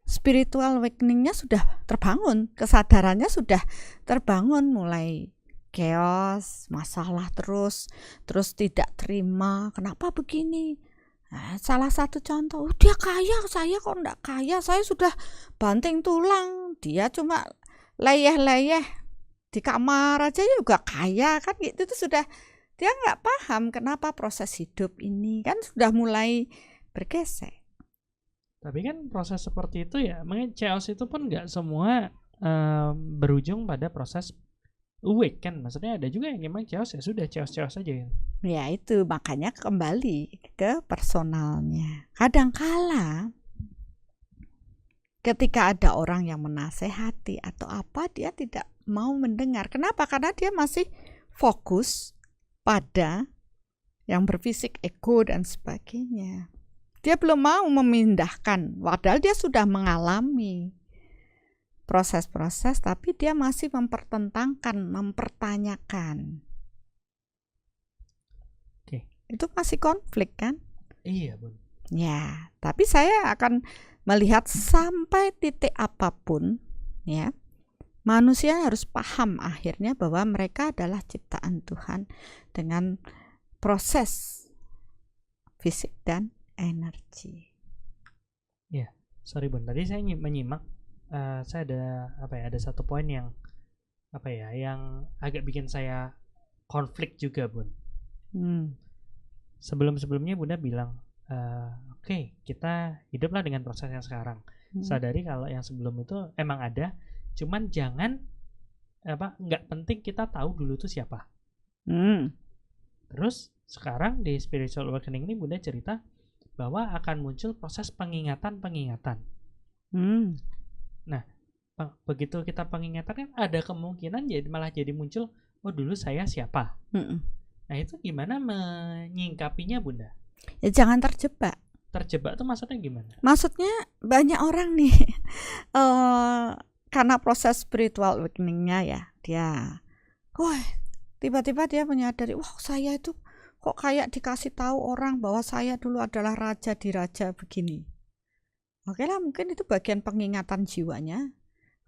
spiritual awakening-nya sudah terbangun, kesadarannya sudah terbangun, mulai chaos, masalah terus tidak terima, kenapa begini. Salah satu contoh, dia kaya, saya kok enggak kaya, saya sudah banting tulang, dia cuma leyeh-leyeh di kamar aja juga kaya kan, itu sudah Dia nggak paham kenapa proses hidup ini kan sudah mulai bergesek. Tapi kan proses seperti itu ya, makanya chaos itu pun nggak semua berujung pada proses awake kan. Maksudnya ada juga yang memang chaos ya sudah chaos aja ya. Ya itu makanya kembali ke personalnya. Kadangkala ketika ada orang yang menasehati atau apa, dia tidak mau mendengar. Kenapa? Karena dia masih fokus pada yang berfisik, ego dan sebagainya. Dia belum mau memindahkan, padahal dia sudah mengalami proses-proses, tapi dia masih mempertentangkan, mempertanyakan. Oke. Itu masih konflik kan? Iya, Bun. Ya, tapi saya akan melihat sampai titik apapun, ya, manusia harus paham akhirnya bahwa mereka adalah ciptaan Tuhan dengan proses fisik dan energi. Ya, sorry Bun. Tadi saya menyimak, saya ada satu poin yang yang agak bikin saya konflik juga, Bun. Sebelumnya Bunda bilang, oke, kita hiduplah dengan proses yang sekarang. Sadari kalau yang sebelum itu emang ada, cuman jangan nggak penting kita tahu dulu itu siapa. Terus sekarang di spiritual awakening ini Bunda cerita bahwa akan muncul proses pengingatan. Nah, begitu kita pengingatan kan ada kemungkinan malah jadi muncul, oh dulu saya siapa. Nah itu gimana menyingkapinya Bunda? Ya jangan terjebak. Terjebak tuh maksudnya gimana? Maksudnya banyak orang nih karena proses spiritual awakening-nya ya, dia tiba-tiba dia menyadari, wah saya itu kok kayak dikasih tahu orang bahwa saya dulu adalah raja di raja begini. Oke lah, mungkin itu bagian pengingatan jiwanya.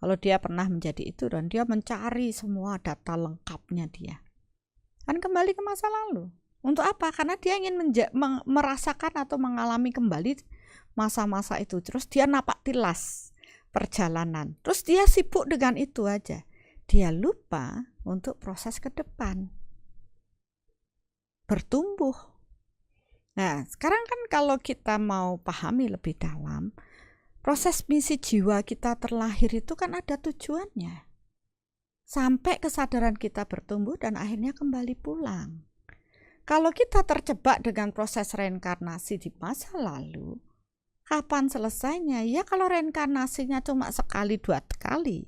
Kalau dia pernah menjadi itu dan dia mencari semua data lengkapnya dia. Kan kembali ke masa lalu. Untuk apa? Karena dia ingin merasakan atau mengalami kembali masa-masa itu. Terus dia napak tilas perjalanan. Terus dia sibuk dengan itu aja. Dia lupa untuk proses ke depan. Bertumbuh. Nah, sekarang kan kalau kita mau pahami lebih dalam, proses misi jiwa kita terlahir itu kan ada tujuannya. Sampai kesadaran kita bertumbuh dan akhirnya kembali pulang. Kalau kita terjebak dengan proses reinkarnasi di masa lalu, kapan selesainya? Ya kalau reinkarnasinya cuma sekali, 2 kali.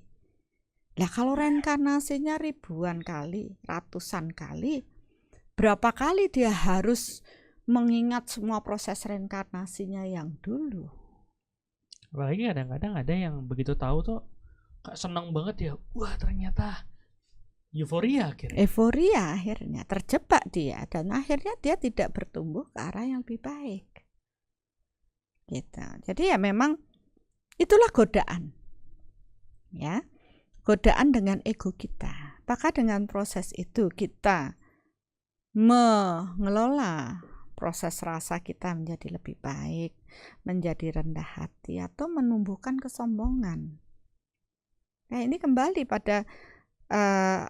Lah kalau reinkarnasinya ribuan kali, ratusan kali, berapa kali dia harus mengingat semua proses reinkarnasinya yang dulu? Apalagi kadang-kadang ada yang begitu tahu tuh senang banget ya, wah ternyata euforia akhirnya. Euforia akhirnya terjebak dia dan akhirnya dia tidak bertumbuh ke arah yang lebih baik. Gitu. Jadi ya memang itulah godaan. Ya. Godaan dengan ego kita. Apakah dengan proses itu kita mengelola proses rasa kita menjadi lebih baik, menjadi rendah hati, atau menumbuhkan kesombongan? Nah, ini kembali pada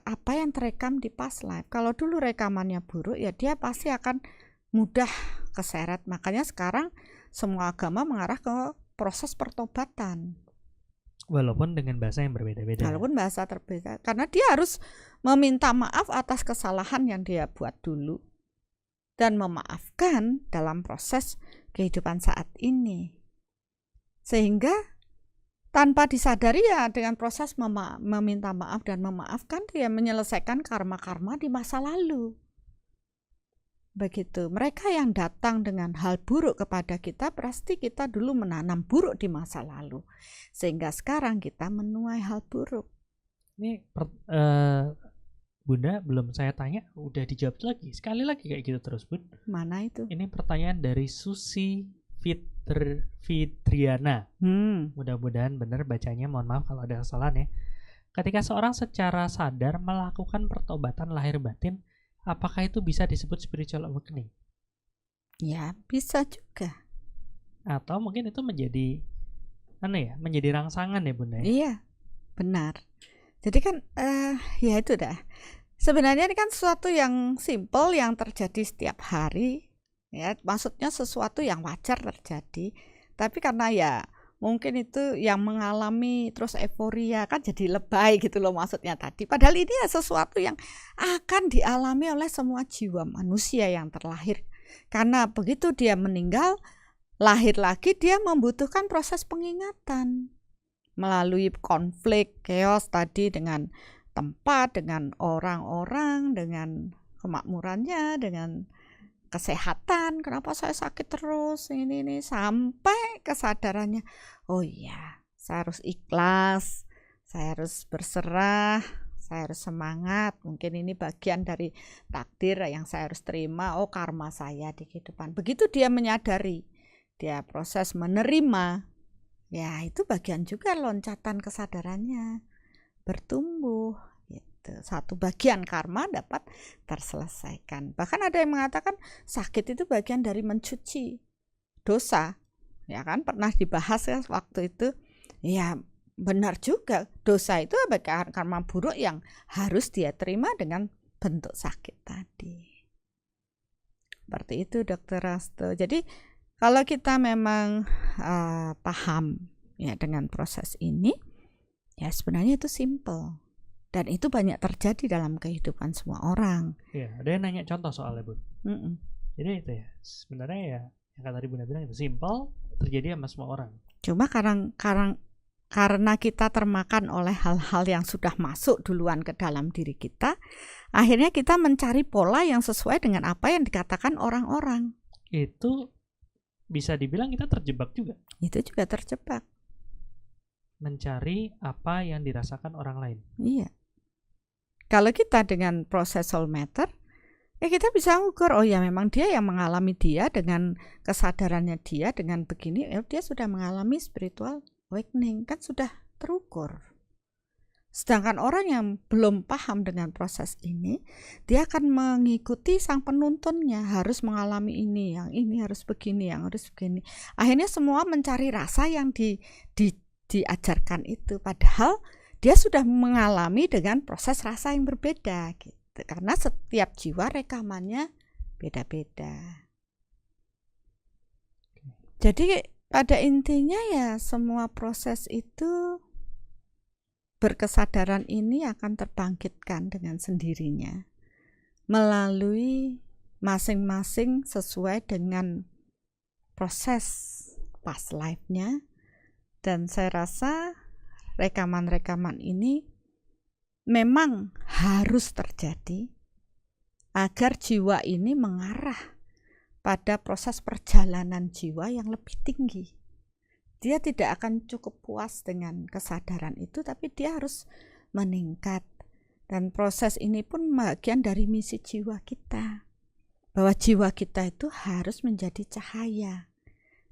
apa yang terekam di past life. Kalau dulu rekamannya buruk, ya dia pasti akan mudah keseret. Makanya sekarang semua agama mengarah ke proses pertobatan. Walaupun dengan bahasa yang berbeda-beda. Walaupun bahasa terbeda. Karena dia harus meminta maaf atas kesalahan yang dia buat dulu. Dan memaafkan dalam proses kehidupan saat ini. Sehingga tanpa disadari ya dengan proses meminta maaf dan memaafkan dia menyelesaikan karma-karma di masa lalu. Begitu. Mereka yang datang dengan hal buruk kepada kita pasti kita dulu menanam buruk di masa lalu. Sehingga sekarang kita menuai hal buruk. Ini Bunda belum saya tanya udah dijawab lagi. Sekali lagi kayak gitu terus, Bun. Mana itu? Ini pertanyaan dari Susi Fitriana. Mudah-mudahan benar bacanya, mohon maaf kalau ada kesalahan ya. Ketika seorang secara sadar melakukan pertobatan lahir batin, apakah itu bisa disebut spiritual awakening? Ya, bisa juga. Atau mungkin itu menjadi menjadi rangsangan ya Bunda? Iya, benar. Jadi kan ya itu dah. Sebenarnya ini kan sesuatu yang simple yang terjadi setiap hari, ya. Maksudnya sesuatu yang wajar terjadi. Tapi karena ya mungkin itu yang mengalami terus euforia kan jadi lebay gitu loh maksudnya tadi. Padahal ini ya sesuatu yang akan dialami oleh semua jiwa manusia yang terlahir. Karena begitu dia meninggal, lahir lagi dia membutuhkan proses pengingatan melalui konflik, chaos tadi dengan tempat, dengan orang-orang, dengan kemakmurannya, dengan kesehatan. Kenapa saya sakit terus? Ini sampai kesadarannya. Oh iya, saya harus ikhlas, saya harus berserah, saya harus semangat. Mungkin ini bagian dari takdir yang saya harus terima. Oh, karma saya di kehidupan. Begitu dia menyadari, dia proses menerima. Ya, itu bagian juga loncatan kesadarannya bertumbuh gitu. Satu bagian karma dapat terselesaikan. Bahkan ada yang mengatakan sakit itu bagian dari mencuci dosa. Ya kan pernah dibahas ya waktu itu. Ya, benar juga. Dosa itu bagian karma buruk yang harus dia terima dengan bentuk sakit tadi. Seperti itu Dr. Rasto. Jadi kalau kita memang paham ya dengan proses ini, ya sebenarnya itu simple dan itu banyak terjadi dalam kehidupan semua orang. Iya, ada yang nanya contoh soalnya Bun. Jadi itu ya sebenarnya ya yang kata tadi Bunda bilang itu simple terjadi sama semua orang. Cuma karena kita termakan oleh hal-hal yang sudah masuk duluan ke dalam diri kita, akhirnya kita mencari pola yang sesuai dengan apa yang dikatakan orang-orang. Itu bisa dibilang kita terjebak juga. Itu juga terjebak. Mencari apa yang dirasakan orang lain. Iya. Kalau kita dengan proses soul matter, ya kita bisa ukur, oh ya memang dia yang mengalami dia dengan kesadarannya dia dengan begini, ya dia sudah mengalami spiritual awakening, kan sudah terukur. Sedangkan orang yang belum paham dengan proses ini, dia akan mengikuti sang penuntunnya, harus mengalami ini, yang ini harus begini, yang harus begini. Akhirnya semua mencari rasa yang diajarkan itu, padahal dia sudah mengalami dengan proses rasa yang berbeda gitu. Karena setiap jiwa rekamannya beda-beda. Jadi pada intinya ya semua proses itu berkesadaran ini akan terbangkitkan dengan sendirinya melalui masing-masing sesuai dengan proses past life-nya. Dan saya rasa rekaman-rekaman ini memang harus terjadi agar jiwa ini mengarah pada proses perjalanan jiwa yang lebih tinggi. Dia tidak akan cukup puas dengan kesadaran itu, tapi dia harus meningkat. Dan proses ini pun bagian dari misi jiwa kita. Bahwa jiwa kita itu harus menjadi cahaya.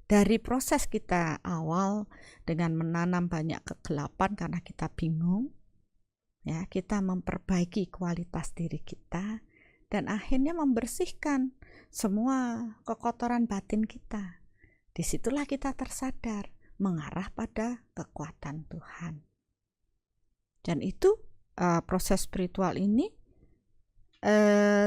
Dari proses kita awal dengan menanam banyak kegelapan karena kita bingung, ya, kita memperbaiki kualitas diri kita dan akhirnya membersihkan semua kekotoran batin kita. Disitulah kita tersadar mengarah pada kekuatan Tuhan. Dan itu proses spiritual ini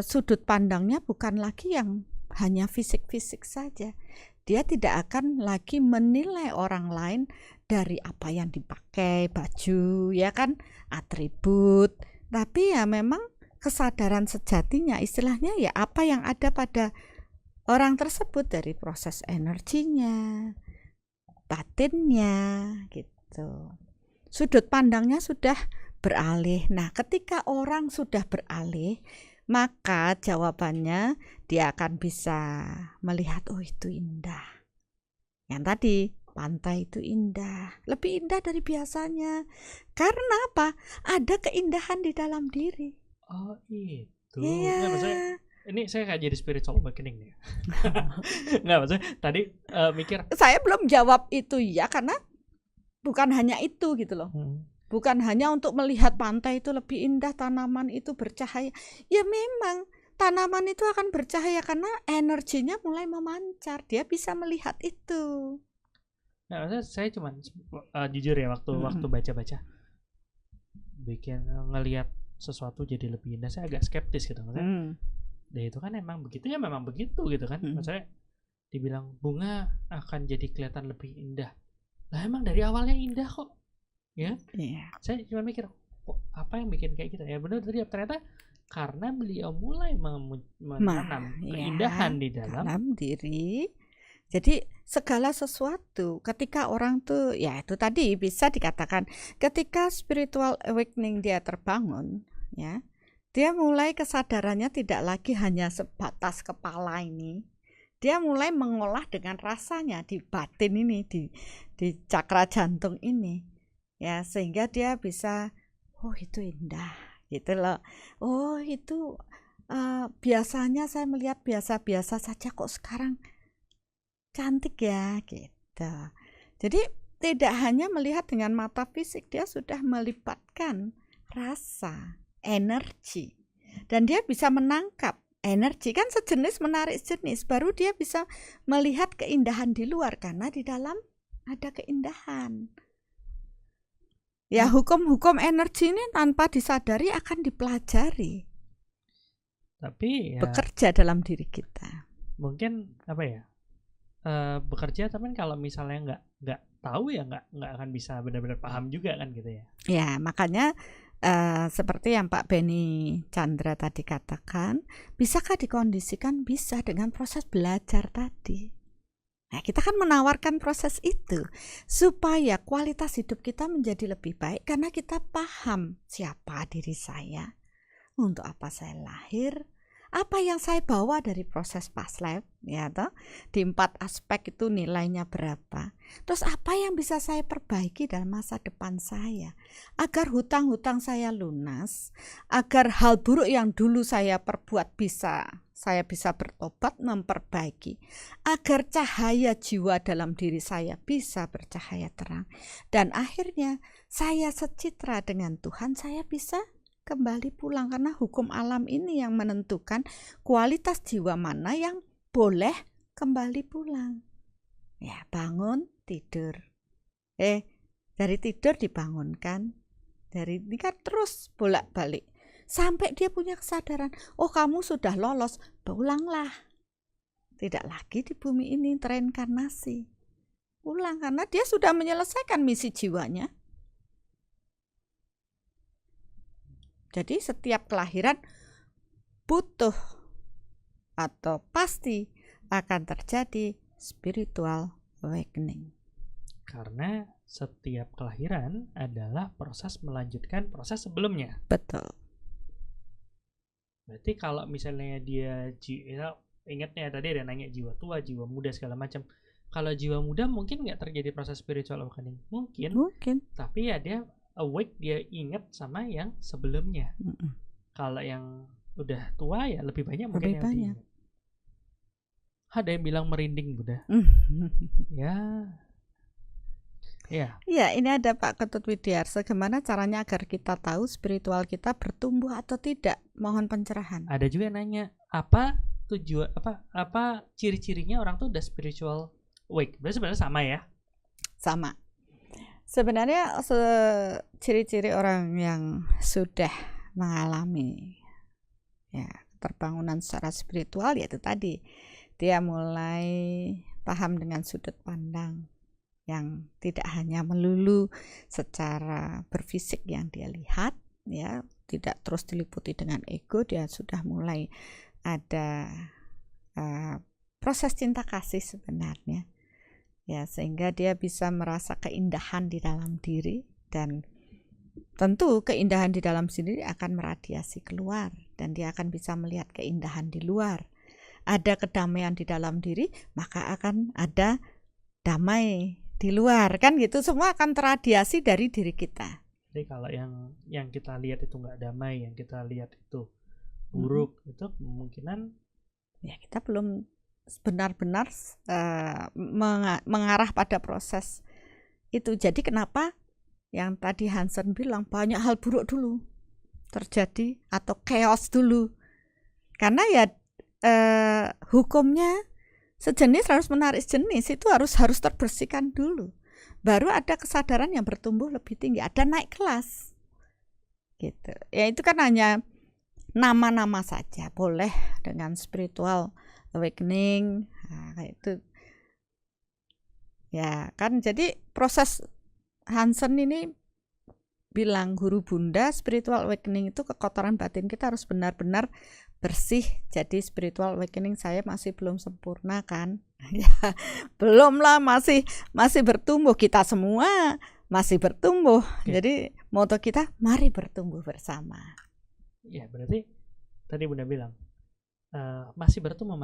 sudut pandangnya bukan lagi yang hanya fisik-fisik saja. Dia tidak akan lagi menilai orang lain dari apa yang dipakai, baju, ya kan, atribut. Tapi ya memang kesadaran sejatinya, istilahnya ya apa yang ada pada orang tersebut dari proses energinya, batinnya gitu. Sudut pandangnya sudah beralih. Nah, ketika orang sudah beralih, maka jawabannya dia akan bisa melihat, oh itu indah. Yang tadi, pantai itu indah, lebih indah dari biasanya. Karena apa? Ada keindahan di dalam diri. Oh itu. Iya. Nggak, maksudnya, ini saya kayak jadi spiritual awakening nih. Nggak, maksudnya tadi mikir. Saya belum jawab itu ya, karena bukan hanya itu gitu loh. Bukan hanya untuk melihat pantai itu lebih indah, tanaman itu bercahaya. Ya memang tanaman itu akan bercahaya karena energinya mulai memancar. Dia bisa melihat itu. Nah, saya cuman jujur ya waktu baca-baca bikin ngelihat sesuatu jadi lebih indah, saya agak skeptis gitu. Maksudnya, dan itu kan emang begitu ya, memang begitu gitu kan. Maksudnya dibilang bunga akan jadi kelihatan lebih indah. Lah emang dari awalnya indah kok. Ya. Saya cuma mikir, kok apa yang bikin kayak gitu? Ya benar tadi, ternyata karena beliau mulai menanam keindahan di dalam diri. Jadi segala sesuatu ketika orang tuh, ya itu tadi bisa dikatakan ketika spiritual awakening dia terbangun, ya, dia mulai kesadarannya tidak lagi hanya sebatas kepala ini. Dia mulai mengolah dengan rasanya di batin ini, di cakra jantung ini, ya, sehingga dia bisa, oh itu indah, gitu loh. Oh itu biasanya saya melihat biasa-biasa saja, kok sekarang cantik ya, gitu. Jadi tidak hanya melihat dengan mata fisik, dia sudah melibatkan rasa, energi, dan dia bisa menangkap energi, kan sejenis menarik sejenis, baru dia bisa melihat keindahan di luar, karena di dalam ada keindahan. Ya, hukum-hukum energi ini tanpa disadari akan dipelajari, tapi ya, bekerja dalam diri kita. Mungkin apa ya, bekerja, tapi kalau misalnya nggak tahu ya nggak akan bisa benar-benar paham juga kan gitu ya. Ya, makanya seperti yang Pak Beni Chandra tadi katakan, bisakah dikondisikan? Bisa, dengan proses belajar tadi. Nah, kita kan menawarkan proses itu supaya kualitas hidup kita menjadi lebih baik, karena kita paham siapa diri saya, untuk apa saya lahir, apa yang saya bawa dari proses past life, ya toh, di 4 aspek itu nilainya berapa, terus apa yang bisa saya perbaiki dalam masa depan saya, agar hutang-hutang saya lunas, agar hal buruk yang dulu saya perbuat saya bisa bertobat, memperbaiki, agar cahaya jiwa dalam diri saya bisa bercahaya terang, dan akhirnya saya secitra dengan Tuhan, saya bisa kembali pulang, karena hukum alam ini yang menentukan kualitas jiwa mana yang boleh kembali pulang. Ya, bangun, tidur. Dari tidur dibangunkan. Dari ini kan terus bolak-balik sampai dia punya kesadaran, oh kamu sudah lolos, pulanglah. Tidak lagi di bumi ini tereinkarnasi. Pulang, karena dia sudah menyelesaikan misi jiwanya. Jadi setiap kelahiran butuh atau pasti akan terjadi spiritual awakening. Karena setiap kelahiran adalah proses melanjutkan proses sebelumnya. Betul. Berarti kalau misalnya dia ingatnya tadi ada nanya jiwa tua, jiwa muda segala macam. Kalau jiwa muda mungkin nggak terjadi proses spiritual awakening. Mungkin. Tapi ya dia awake, dia ingat sama yang sebelumnya. Kalau yang udah tua ya lebih banyak mungkin yang diingat. Ada yang bilang merinding Bunda. Ya, ini ada Pak Ketut Widiarsa. Gimana caranya agar kita tahu spiritual kita bertumbuh atau tidak? Mohon pencerahan. Ada juga yang nanya, apa tujuan, apa ciri-cirinya orang tuh udah spiritual awake? Berarti sebenarnya sama ya? Sama. Sebenarnya ciri-ciri orang yang sudah mengalami ya terbangunan secara spiritual, yaitu tadi dia mulai paham dengan sudut pandang yang tidak hanya melulu secara berfisik yang dia lihat, ya, tidak terus diliputi dengan ego. Dia sudah mulai ada proses cinta kasih sebenarnya. Ya, sehingga dia bisa merasa keindahan di dalam diri, dan tentu keindahan di dalam sendiri akan meradiasi keluar, dan dia akan bisa melihat keindahan di luar. Ada kedamaian di dalam diri, maka akan ada damai di luar, kan gitu. Semua akan teradiasi dari diri kita. Jadi kalau yang kita lihat itu nggak damai, yang kita lihat itu buruk, itu kemungkinan ya kita belum benar-benar mengarah pada proses itu. Jadi kenapa yang tadi Hansen bilang banyak hal buruk dulu terjadi atau chaos dulu, karena ya hukumnya sejenis harus menarik sejenis, itu harus terbersihkan dulu, baru ada kesadaran yang bertumbuh lebih tinggi, ada naik kelas. gitu. Ya itu kan hanya nama-nama saja, boleh dengan spiritual awakening, nah, kayak itu. Ya kan, jadi proses Hansen ini bilang guru bunda spiritual awakening itu kekotoran batin kita harus benar-benar bersih. Jadi spiritual awakening saya masih belum sempurna kan. Ya, belum lah, masih bertumbuh, kita semua masih bertumbuh. Jadi moto kita mari bertumbuh bersama. Ya berarti tadi Bunda bilang masih bertumbuh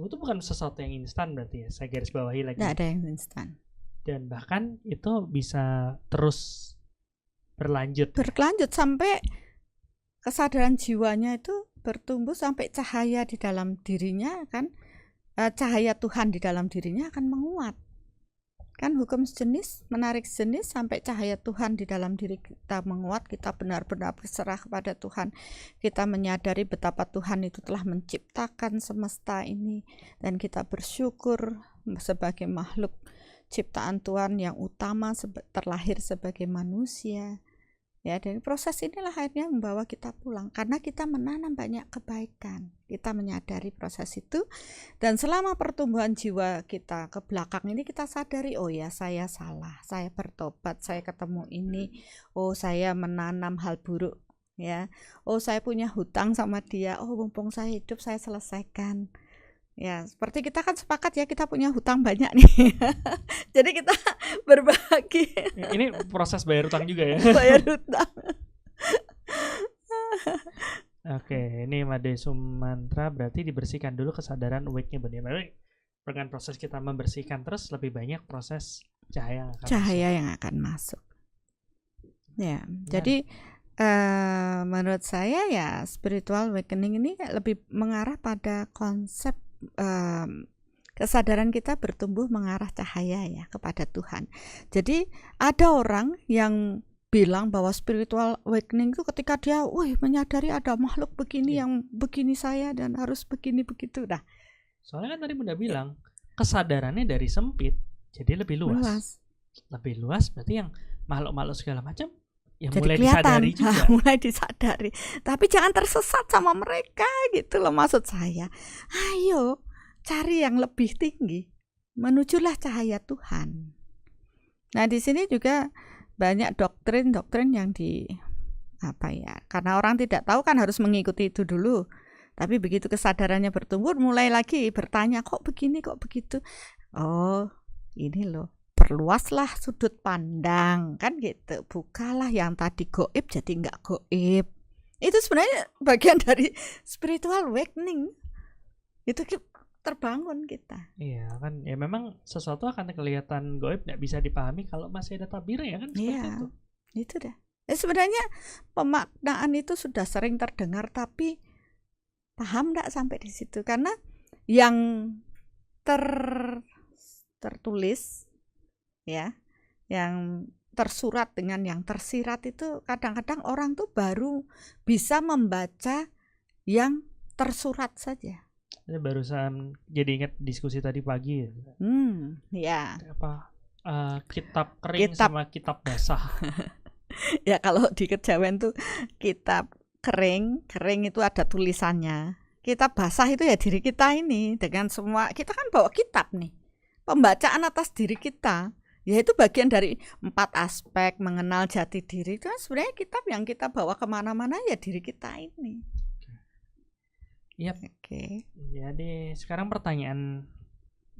itu bukan sesuatu yang instan berarti ya. Saya garis bawahi lagi. Nggak ada yang instan. Dan bahkan itu bisa terus berlanjut sampai kesadaran jiwanya itu bertumbuh sampai cahaya di dalam dirinya kan, cahaya Tuhan di dalam dirinya akan menguat kan. Hukum sejenis menarik sejenis, sampai cahaya Tuhan di dalam diri kita menguat, kita benar-benar berserah kepada Tuhan, kita menyadari betapa Tuhan itu telah menciptakan semesta ini, dan kita bersyukur sebagai makhluk ciptaan Tuhan yang utama terlahir sebagai manusia. Ya, dan proses inilah akhirnya membawa kita pulang karena kita menanam banyak kebaikan. Kita menyadari proses itu, dan selama pertumbuhan jiwa kita ke belakang ini kita sadari, oh ya saya salah, saya bertobat, saya ketemu ini, oh saya menanam hal buruk ya, oh saya punya hutang sama dia, oh mumpung saya hidup saya selesaikan. Ya, seperti kita kan sepakat ya, kita punya hutang banyak nih. Jadi kita berbagi. Ini proses bayar hutang juga ya. Bayar hutang. Oke, ini Made Sumantra berarti dibersihkan dulu kesadaran awake-nya benar. Dengan proses kita membersihkan terus, lebih banyak proses cahaya yang akan masuk. Ya, jadi menurut saya ya spiritual awakening ini lebih mengarah pada konsep kesadaran kita bertumbuh mengarah cahaya ya kepada Tuhan. Jadi ada orang yang bilang bahwa spiritual awakening itu ketika dia menyadari ada makhluk begini yang begini saya dan harus begini begitu. Dah. Soalnya kan tadi Bunda bilang kesadarannya dari sempit jadi lebih luas. Lebih luas berarti yang makhluk-makhluk segala macam yang jadi mulai kelihatan, disadari juga. Mulai disadari. Tapi jangan tersesat sama mereka gitu loh maksud saya. Ayo cari yang lebih tinggi, menujulah cahaya Tuhan. Nah di sini juga banyak doktrin yang karena orang tidak tahu kan harus mengikuti itu dulu. Tapi begitu kesadarannya bertumbuh, mulai lagi bertanya, kok begini, kok begitu. Oh ini loh, perluaslah sudut pandang kan gitu. Bukalah yang tadi goib jadi nggak goib. Itu sebenarnya bagian dari spiritual awakening. Itu terbangun kita. Iya kan, ya memang sesuatu akan kelihatan goib nggak bisa dipahami kalau masih ada tabirnya kan. Iya, itu dah. Sebenarnya pemaknaan itu sudah sering terdengar, tapi paham nggak sampai di situ? Karena yang tertulis ya, yang tersurat dengan yang tersirat itu kadang-kadang orang tuh baru bisa membaca yang tersurat saja. Ini barusan jadi ingat diskusi tadi pagi ya. Kitab kering sama kitab basah. Ya kalau di kejawen tuh kitab kering itu ada tulisannya. Kitab basah itu ya diri kita ini, dengan semua kita kan bawa kitab nih. Pembacaan atas diri kita, ya itu bagian dari 4 aspek mengenal jati diri. Itu kan sebenarnya kitab yang kita bawa kemana-mana ya diri kita ini. Yap. Oke. Jadi sekarang pertanyaan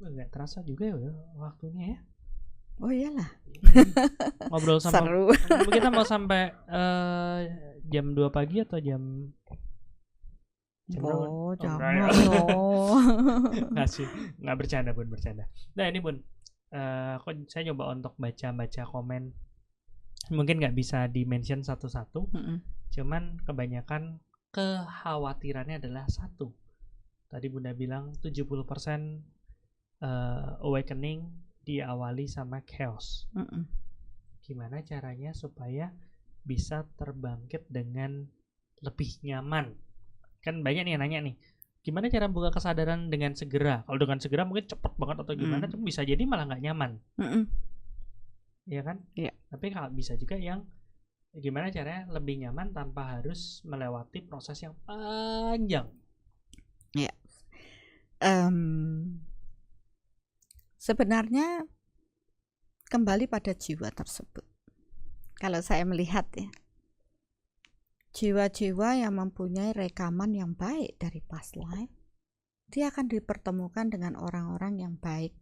nggak terasa juga ya waktunya ya. Oh iyalah. Ngobrol sama seru. Kita mau sampai jam 2 pagi atau jam jangan. Nggak bercanda Bun, bercanda. Nah ini Bun, saya nyoba untuk baca komen. Mungkin nggak bisa di-mention satu-satu, cuman kebanyakan kekhawatirannya adalah satu. Tadi Bunda bilang 70% awakening diawali sama chaos. Gimana caranya supaya bisa terbangkit dengan lebih nyaman? Kan banyak nih yang nanya nih, gimana cara buka kesadaran dengan segera? Kalau dengan segera mungkin cepet banget atau gimana, tapi bisa jadi malah nggak nyaman. Iya kan? Iya. Tapi kalau bisa juga yang Gimana caranya lebih nyaman tanpa harus melewati proses yang panjang? Ya, sebenarnya kembali pada jiwa tersebut. Kalau saya melihat ya, jiwa-jiwa yang mempunyai rekaman yang baik dari past life, dia akan dipertemukan dengan orang-orang yang baik.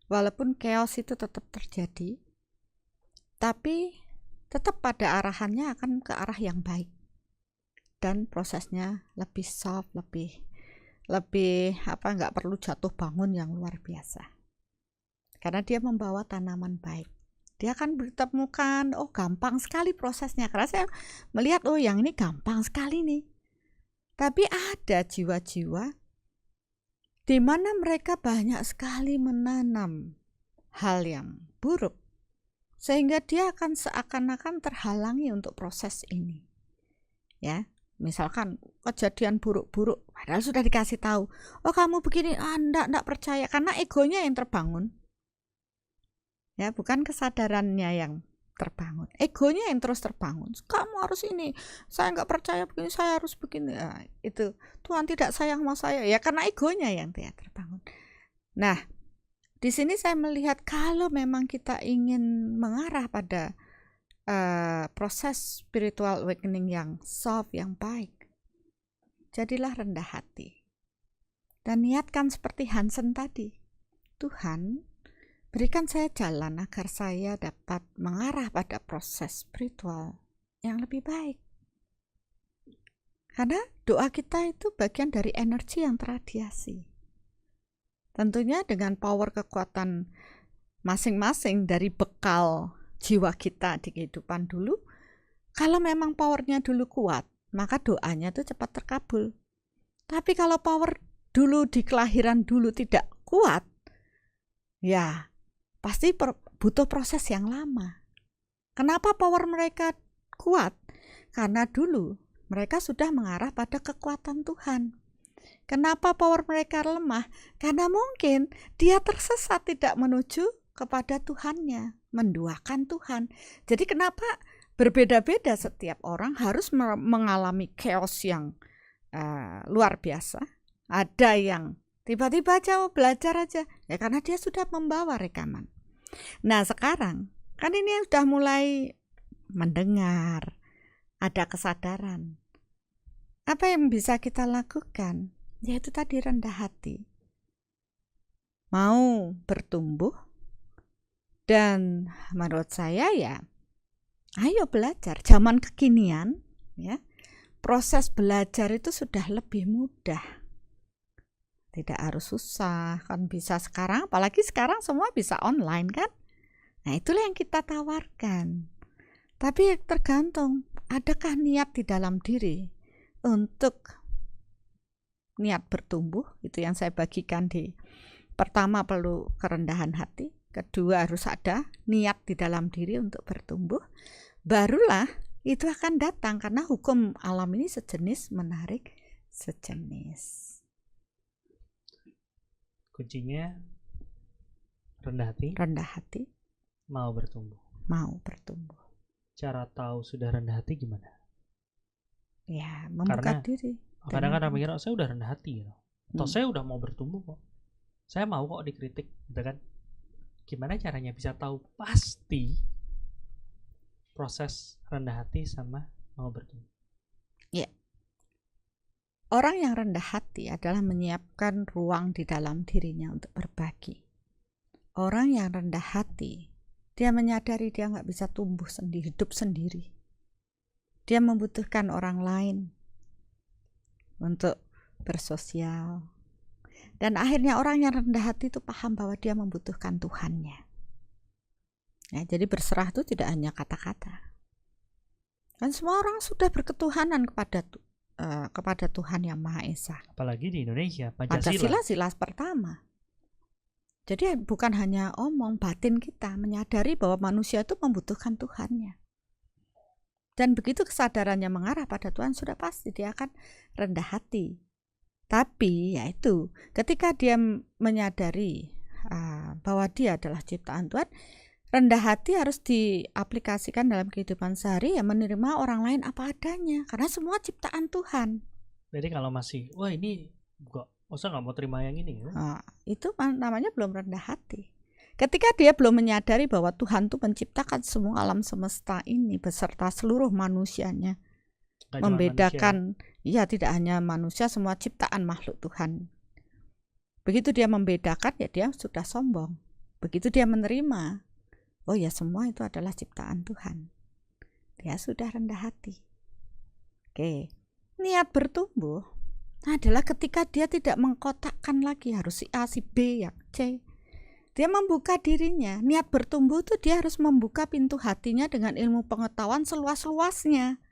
Walaupun chaos itu tetap terjadi, tapi tetap pada arahannya akan ke arah yang baik. Dan prosesnya lebih soft, lebih nggak perlu jatuh bangun yang luar biasa. Karena dia membawa tanaman baik. Dia akan ditemukan, oh gampang sekali prosesnya. Karena saya melihat, oh yang ini gampang sekali nih. Tapi ada jiwa-jiwa di mana mereka banyak sekali menanam hal yang buruk. Sehingga dia akan seakan-akan terhalangi untuk proses ini. Ya, misalkan kejadian buruk-buruk, padahal sudah dikasih tahu, oh kamu begini, enggak percaya. Karena egonya yang terbangun. Ya, bukan kesadarannya yang terbangun, egonya yang terus terbangun. Kamu harus ini, saya nggak percaya begini, saya harus begini. Nah, itu Tuhan tidak sayang sama saya, ya karena egonya yang tidak terbangun. Nah, di sini saya melihat kalau memang kita ingin mengarah pada proses spiritual awakening yang soft, yang baik, jadilah rendah hati dan niatkan seperti Hansen tadi, Tuhan berikan saya jalan agar saya dapat mengarah pada proses spiritual yang lebih baik. Karena doa kita itu bagian dari energi yang terradiasi. Tentunya dengan power kekuatan masing-masing dari bekal jiwa kita di kehidupan dulu. Kalau memang powernya dulu kuat, maka doanya itu cepat terkabul. Tapi kalau power dulu di kelahiran dulu tidak kuat, ya pasti butuh proses yang lama. Kenapa power mereka kuat? Karena dulu mereka sudah mengarah pada kekuatan Tuhan. Kenapa power mereka lemah? Karena mungkin dia tersesat, tidak menuju kepada Tuhannya, menduakan Tuhan. Jadi kenapa berbeda-beda, setiap orang harus mengalami chaos yang luar biasa. Ada yang tiba-tiba aja belajar aja, ya karena dia sudah membawa rekaman. Nah sekarang kan ini sudah mulai mendengar, ada kesadaran. Apa yang bisa kita lakukan? Yaitu tadi rendah hati. Mau bertumbuh, dan menurut saya ya, ayo belajar. Zaman kekinian ya, proses belajar itu sudah lebih mudah. Tidak harus susah, kan bisa sekarang, apalagi sekarang semua bisa online kan. Nah itulah yang kita tawarkan. Tapi tergantung, adakah niat di dalam diri untuk niat bertumbuh. Itu yang saya bagikan di pertama, perlu kerendahan hati. Kedua, harus ada niat di dalam diri untuk bertumbuh. Barulah itu akan datang, karena hukum alam ini sejenis menarik sejenis. Kuncinya rendah hati. Rendah hati. Mau bertumbuh. Mau bertumbuh. Cara tahu sudah rendah hati gimana? Ya, membuka diri. Kadang orang mikir, oh, saya udah rendah hati ya. Atau saya udah mau bertumbuh kok. Saya mau kok dikritik, gitu kan? Gimana caranya bisa tahu pasti proses rendah hati sama mau bertumbuh? Ya. Orang yang rendah hati adalah menyiapkan ruang di dalam dirinya untuk berbagi. Orang yang rendah hati, dia menyadari dia nggak bisa tumbuh sendiri, hidup sendiri. Dia membutuhkan orang lain untuk bersosial. Dan akhirnya orang yang rendah hati itu paham bahwa dia membutuhkan Tuhannya. Ya, jadi berserah itu tidak hanya kata-kata. Dan semua orang sudah berketuhanan kepada Tuhan yang Maha Esa. Apalagi di Indonesia, Pancasila sila pertama. Jadi bukan hanya omong, batin kita menyadari bahwa manusia itu membutuhkan Tuhannya. Dan begitu kesadarannya mengarah pada Tuhan, sudah pasti dia akan rendah hati. Tapi yaitu ketika dia menyadari bahwa dia adalah ciptaan Tuhan, rendah hati harus diaplikasikan dalam kehidupan sehari, ya menerima orang lain apa adanya, karena semua ciptaan Tuhan. Jadi kalau masih, wah ini masa nggak mau terima yang ini? Nah, itu namanya belum rendah hati. Ketika dia belum menyadari bahwa Tuhan itu menciptakan semua alam semesta ini beserta seluruh manusianya, Nggak cuma membedakan, ya tidak hanya manusia, semua ciptaan makhluk Tuhan. Begitu dia membedakan, ya dia sudah sombong. Begitu dia menerima, oh ya semua itu adalah ciptaan Tuhan, dia sudah rendah hati. Oke, niat bertumbuh adalah ketika dia tidak mengkotakkan lagi harus si A, si B, ya C. Dia membuka dirinya. Niat bertumbuh itu dia harus membuka pintu hatinya dengan ilmu pengetahuan seluas-luasnya.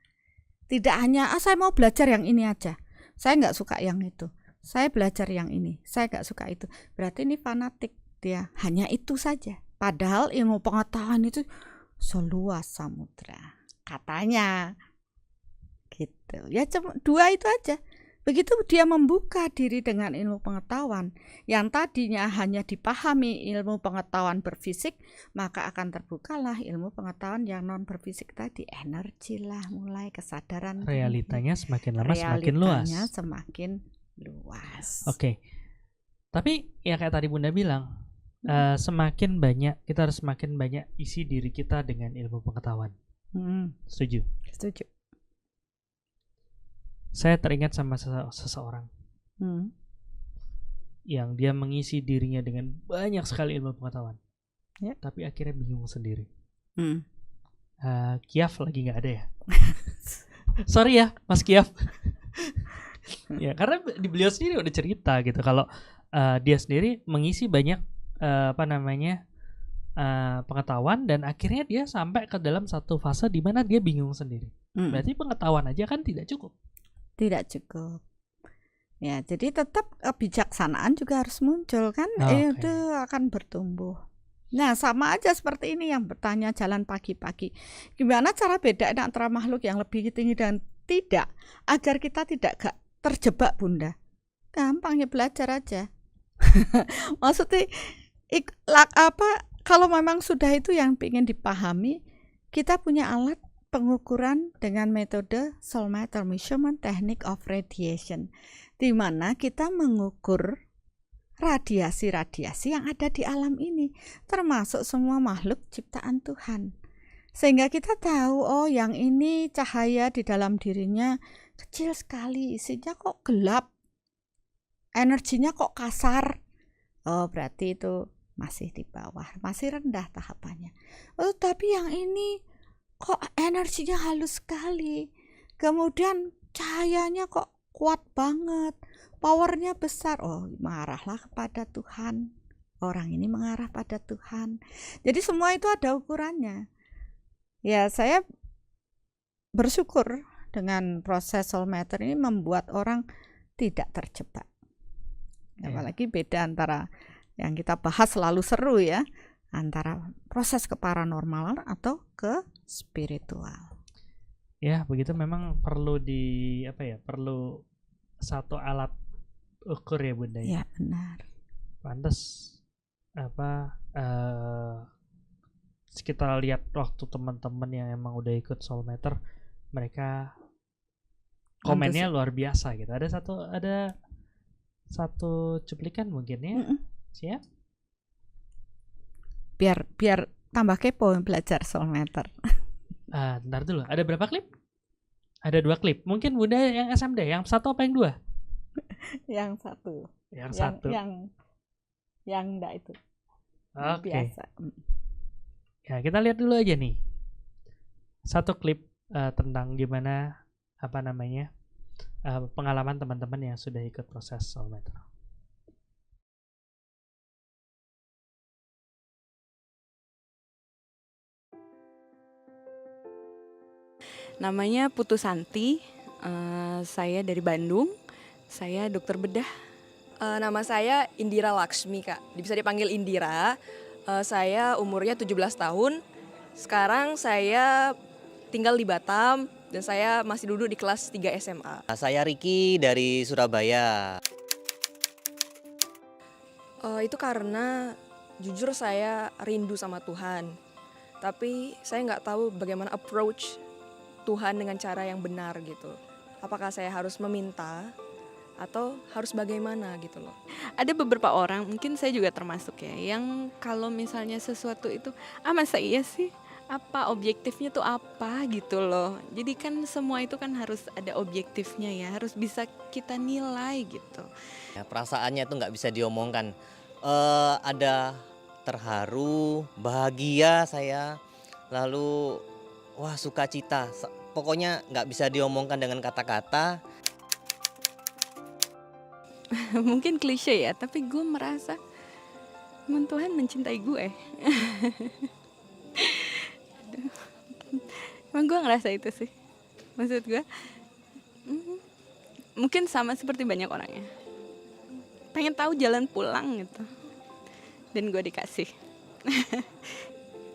Tidak hanya, saya mau belajar yang ini aja, saya nggak suka yang itu, saya belajar yang ini, saya nggak suka itu. Berarti ini fanatik, dia hanya itu saja. Padahal ilmu pengetahuan itu seluas samudra, katanya. Gitu. Ya cuma dua itu aja. Begitu dia membuka diri dengan ilmu pengetahuan yang tadinya hanya dipahami ilmu pengetahuan berfisik, maka akan terbukalah ilmu pengetahuan yang non berfisik tadi, energi lah, mulai kesadaran realitanya semakin lama semakin luas. semakin luas. Oke. Tapi ya kayak tadi Bunda bilang, semakin banyak, kita harus semakin banyak isi diri kita dengan ilmu pengetahuan. Setuju? Setuju. Saya teringat sama seseorang yang dia mengisi dirinya dengan banyak sekali ilmu pengetahuan, tapi akhirnya bingung sendiri. Kiaf lagi nggak ada ya? Sorry ya Mas Kiaf. Ya karena beliau sendiri udah cerita gitu kalau dia sendiri mengisi banyak pengetahuan, dan akhirnya dia sampai ke dalam satu fase di mana dia bingung sendiri. Berarti pengetahuan aja kan tidak cukup. Tidak cukup. Ya, jadi tetap kebijaksanaan juga harus muncul kan, itu akan bertumbuh. Nah, sama aja seperti ini yang bertanya jalan pagi-pagi. Gimana cara bedain antara makhluk yang lebih tinggi dan tidak, agar kita tidak terjebak Bunda? Gampang, ya belajar aja. Maksudnya kalau memang sudah itu yang ingin dipahami, kita punya alat pengukuran dengan metode soul matter measurement technique of radiation, di mana kita mengukur radiasi-radiasi yang ada di alam ini, termasuk semua makhluk ciptaan Tuhan. Sehingga kita tahu, oh yang ini cahaya di dalam dirinya kecil sekali, isinya kok gelap, energinya kok kasar. Oh berarti itu masih di bawah, masih rendah tahapannya. Oh tapi yang ini kok energinya halus sekali, kemudian cahayanya kok kuat banget, powernya besar. Oh mengarahlah kepada Tuhan, orang ini mengarah pada Tuhan. Jadi semua itu ada ukurannya. Ya saya bersyukur dengan proses soul matter ini membuat orang tidak terjebak. Apalagi beda antara yang kita bahas selalu seru ya, antara proses ke paranormal atau ke spiritual. Ya begitu, memang perlu perlu satu alat ukur ya Bunda. Ya benar. Pantes kita lihat waktu teman-teman yang emang udah ikut soul matter, mereka komennya luar biasa gitu. Ada satu cuplikan mungkin ya. Siap? Biar tambah kepo belajar soul matter. Ntar dulu, ada berapa klip? Ada 2 klip. Mungkin Bunda yang SMD, yang satu apa yang 2? Yang satu. Yang enggak itu. Oke. Biasa. Ya, kita lihat dulu aja nih. Satu klip tentang gimana pengalaman teman-teman yang sudah ikut proses soul matter. Namanya Putu Santi, saya dari Bandung, saya dokter bedah. Nama saya Indira Laksmi Kak, bisa dipanggil Indira. Saya umurnya 17 tahun, sekarang saya tinggal di Batam dan saya masih duduk di kelas 3 SMA. Saya Riki dari Surabaya. Itu karena jujur saya rindu sama Tuhan. tapi saya nggak tahu bagaimana approach Tuhan dengan cara yang benar gitu. Apakah saya harus meminta atau harus bagaimana gitu loh. Ada beberapa orang, mungkin saya juga termasuk ya, yang kalau misalnya sesuatu itu, masa iya sih? Apa objektifnya tuh apa gitu loh. Jadi kan semua itu kan harus ada objektifnya ya, harus bisa kita nilai gitu. Ya, perasaannya itu nggak bisa diomongkan. Ada terharu, bahagia saya, lalu wah sukacita. Pokoknya nggak bisa diomongkan dengan kata-kata. Mungkin klise ya, tapi gue merasa Tuhan mencintai gue. Emang gue ngerasa itu sih. Maksud gue, mungkin sama seperti banyak orang ya. Pengen tahu jalan pulang gitu. Dan gue dikasih.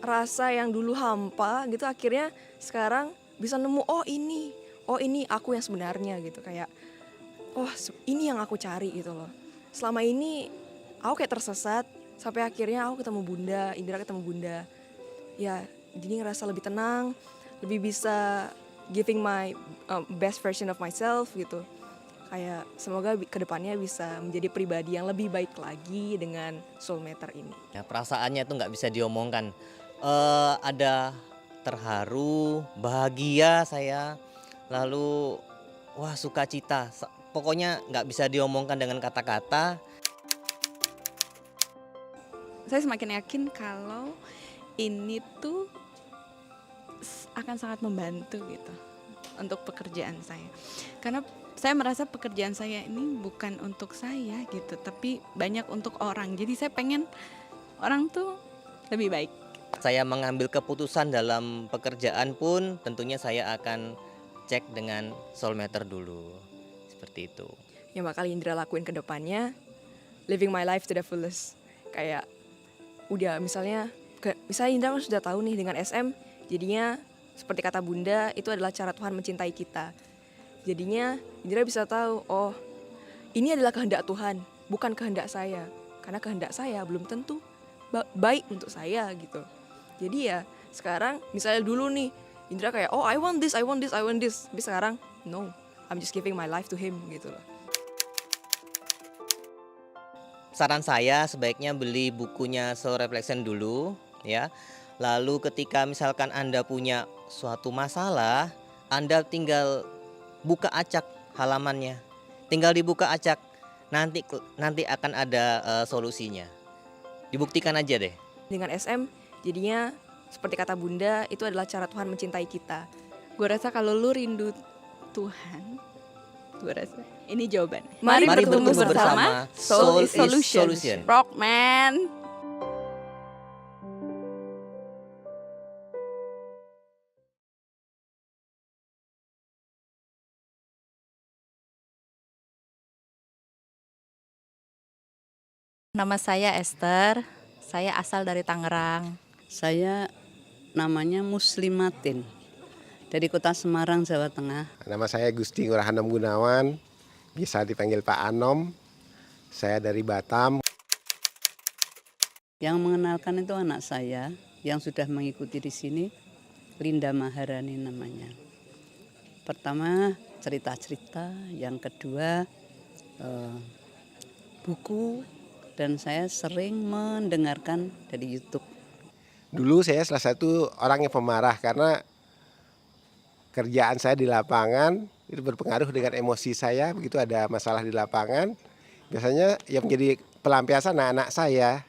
Rasa yang dulu hampa gitu akhirnya sekarang bisa nemu, oh ini aku yang sebenarnya gitu, kayak oh ini yang aku cari gitu loh. Selama ini aku kayak tersesat sampai akhirnya aku ketemu Bunda, Indira ketemu Bunda. Ya, jadi ngerasa lebih tenang, lebih bisa giving my best version of myself gitu. Kayak semoga kedepannya bisa menjadi pribadi yang lebih baik lagi dengan Soulmatter ini. Ya, perasaannya itu nggak bisa diomongkan. Ada terharu, bahagia saya, lalu wah sukacita. Pokoknya nggak bisa diomongkan dengan kata-kata. Saya semakin yakin kalau ini tuh akan sangat membantu gitu untuk pekerjaan saya. Karena saya merasa pekerjaan saya ini bukan untuk saya gitu, tapi banyak untuk orang. Jadi saya pengen orang tuh lebih baik. Saya mengambil keputusan dalam pekerjaan pun tentunya saya akan cek dengan Soulmatter dulu. Seperti itu. Yang bakal Indra lakuin ke depannya, living my life to the fullest. Kayak udah misalnya Indra kan sudah tahu nih dengan SM, jadinya seperti kata Bunda, itu adalah cara Tuhan mencintai kita. Jadinya Indra bisa tahu, oh ini adalah kehendak Tuhan, bukan kehendak saya. Karena kehendak saya belum tentu baik untuk saya gitu. Jadi ya sekarang misalnya dulu nih Indra kayak, oh I want this. Tapi sekarang no, I'm just giving my life to him gitu loh. Saran saya sebaiknya beli bukunya Soul Reflection dulu ya. Lalu ketika misalkan Anda punya suatu masalah, Anda tinggal buka acak halamannya. Tinggal dibuka acak, nanti akan ada solusinya. Dibuktikan aja deh. Dengan SM jadinya seperti kata Bunda, itu adalah cara Tuhan mencintai kita. Gue rasa kalau lu rindu Tuhan, gue rasa ini jawaban. Mari bertumbuh bersama Soul is Solution. Solution. Rock man. Nama saya Esther, saya asal dari Tangerang. Saya namanya Muslimatin dari Kota Semarang, Jawa Tengah. Nama saya Gusti Ngurahanom Gunawan, bisa dipanggil Pak Anom. Saya dari Batam. Yang mengenalkan itu anak saya yang sudah mengikuti di sini, Linda Maharani namanya. Pertama cerita-cerita, yang kedua buku, dan saya sering mendengarkan dari YouTube. Dulu saya salah satu orang yang pemarah karena kerjaan saya di lapangan itu berpengaruh dengan emosi saya. Begitu ada masalah di lapangan, biasanya yang menjadi pelampiasan anak-anak saya.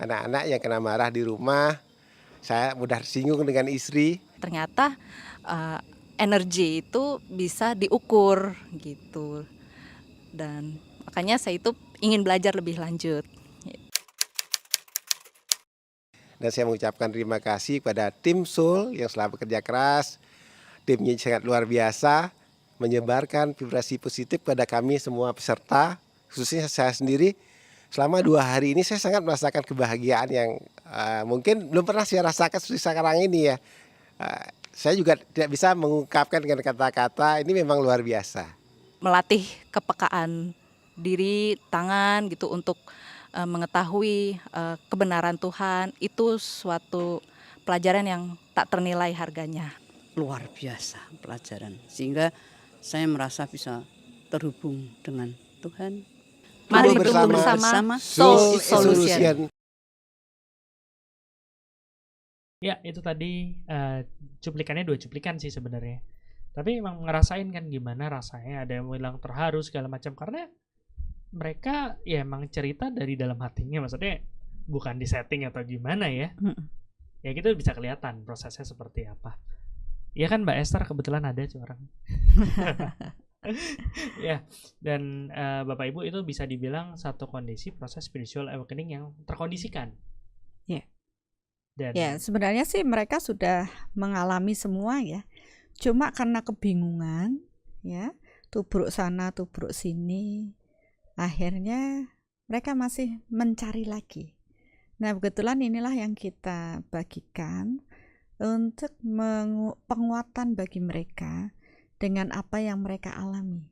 Anak-anak yang kena marah di rumah, saya mudah tersinggung dengan istri. Ternyata energi itu bisa diukur gitu. Dan makanya saya itu ingin belajar lebih lanjut. Dan saya mengucapkan terima kasih kepada tim Soul yang selalu bekerja keras. Timnya sangat luar biasa, menyebarkan vibrasi positif kepada kami semua peserta, khususnya saya sendiri. Selama 2 hari ini saya sangat merasakan kebahagiaan yang mungkin belum pernah saya rasakan seperti sekarang ini ya. Saya juga tidak bisa mengungkapkan dengan kata-kata, ini memang luar biasa. Melatih kepekaan diri, tangan gitu untuk mengetahui kebenaran Tuhan, itu suatu pelajaran yang tak ternilai harganya. Luar biasa pelajaran, sehingga saya merasa bisa terhubung dengan Tuhan. Mari Tumbuh bertumbuh bersama Soul Solution. Ya, itu tadi cuplikannya 2 cuplikan sih sebenarnya. Tapi emang ngerasain kan gimana rasanya, ada yang bilang terharu segala macam karena mereka ya emang cerita dari dalam hatinya, maksudnya bukan di setting atau gimana ya. Ya gitu bisa kelihatan prosesnya seperti apa. Ya kan Mbak Esther kebetulan ada tuh orang. Ya, dan Bapak Ibu itu bisa dibilang satu kondisi proses spiritual awakening yang terkondisikan. Ya. Dan Ya, sebenarnya sih mereka sudah mengalami semua ya. Cuma karena kebingungan, ya, tubruk sana, tubruk sini, akhirnya mereka masih mencari lagi. Nah, kebetulan inilah yang kita bagikan untuk penguatan bagi mereka dengan apa yang mereka alami.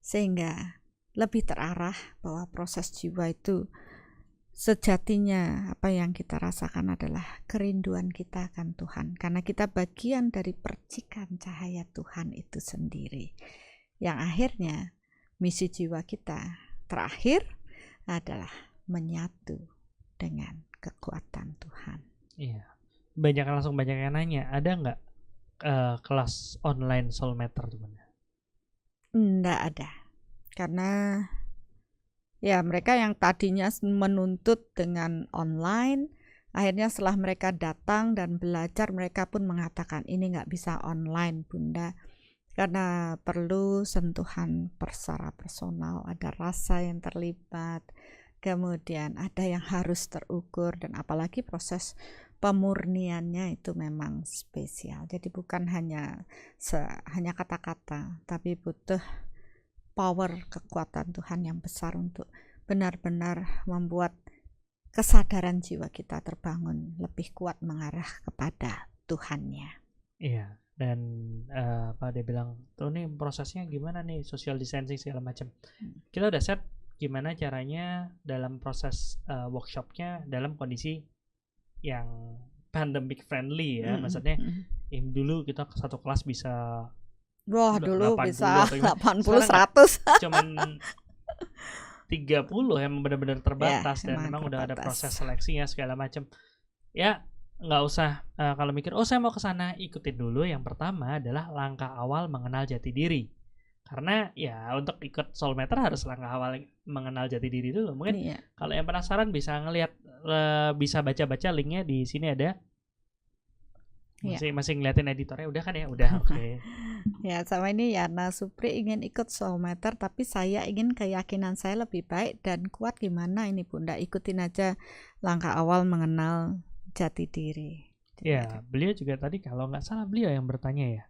Sehingga lebih terarah bahwa proses jiwa itu sejatinya apa yang kita rasakan adalah kerinduan kita akan Tuhan, karena kita bagian dari percikan cahaya Tuhan itu sendiri, yang akhirnya misi jiwa kita terakhir adalah menyatu dengan kekuatan Tuhan. iya, banyak yang nanya, ada nggak kelas online Soulmatter teman? Nggak ada, karena ya mereka yang tadinya menuntut dengan online, akhirnya setelah mereka datang dan belajar, mereka pun mengatakan ini nggak bisa online Bunda, karena perlu sentuhan secara personal, ada rasa yang terlibat, kemudian ada yang harus terukur, dan apalagi proses pemurniannya itu memang spesial. Jadi bukan hanya kata-kata, tapi butuh power kekuatan Tuhan yang besar untuk benar-benar membuat kesadaran jiwa kita terbangun lebih kuat mengarah kepada Tuhannya. Iya, dan apa dia bilang tuh nih prosesnya gimana nih, social distancing segala macam. Kita udah set gimana caranya dalam proses workshopnya dalam kondisi yang pandemic friendly ya, maksudnya dulu kita satu kelas bisa dulu 80 bisa atau gimana. 80 100 cuman 30 yang benar-benar terbatas, Ya, dan memang udah ada terbatas. proses seleksinya segala macam. Ya nggak usah kalau mikir saya mau ke sana, ikutin dulu. Yang pertama adalah langkah awal mengenal jati diri. Karena ya untuk ikut Soulmatter harus langkah awal mengenal jati diri dulu. Mungkin kalau yang penasaran bisa ngelihat, bisa baca-baca linknya di sini ada. Masih ngeliatin editornya udah kan ya? Udah, oke. Ya, sama ini Yana Supri ingin ikut Soulmatter, tapi saya ingin keyakinan saya lebih baik dan kuat. Gimana ini Bunda? Ikutin aja langkah awal mengenal jati diri. Ya, beliau juga tadi kalau nggak salah beliau yang bertanya ya,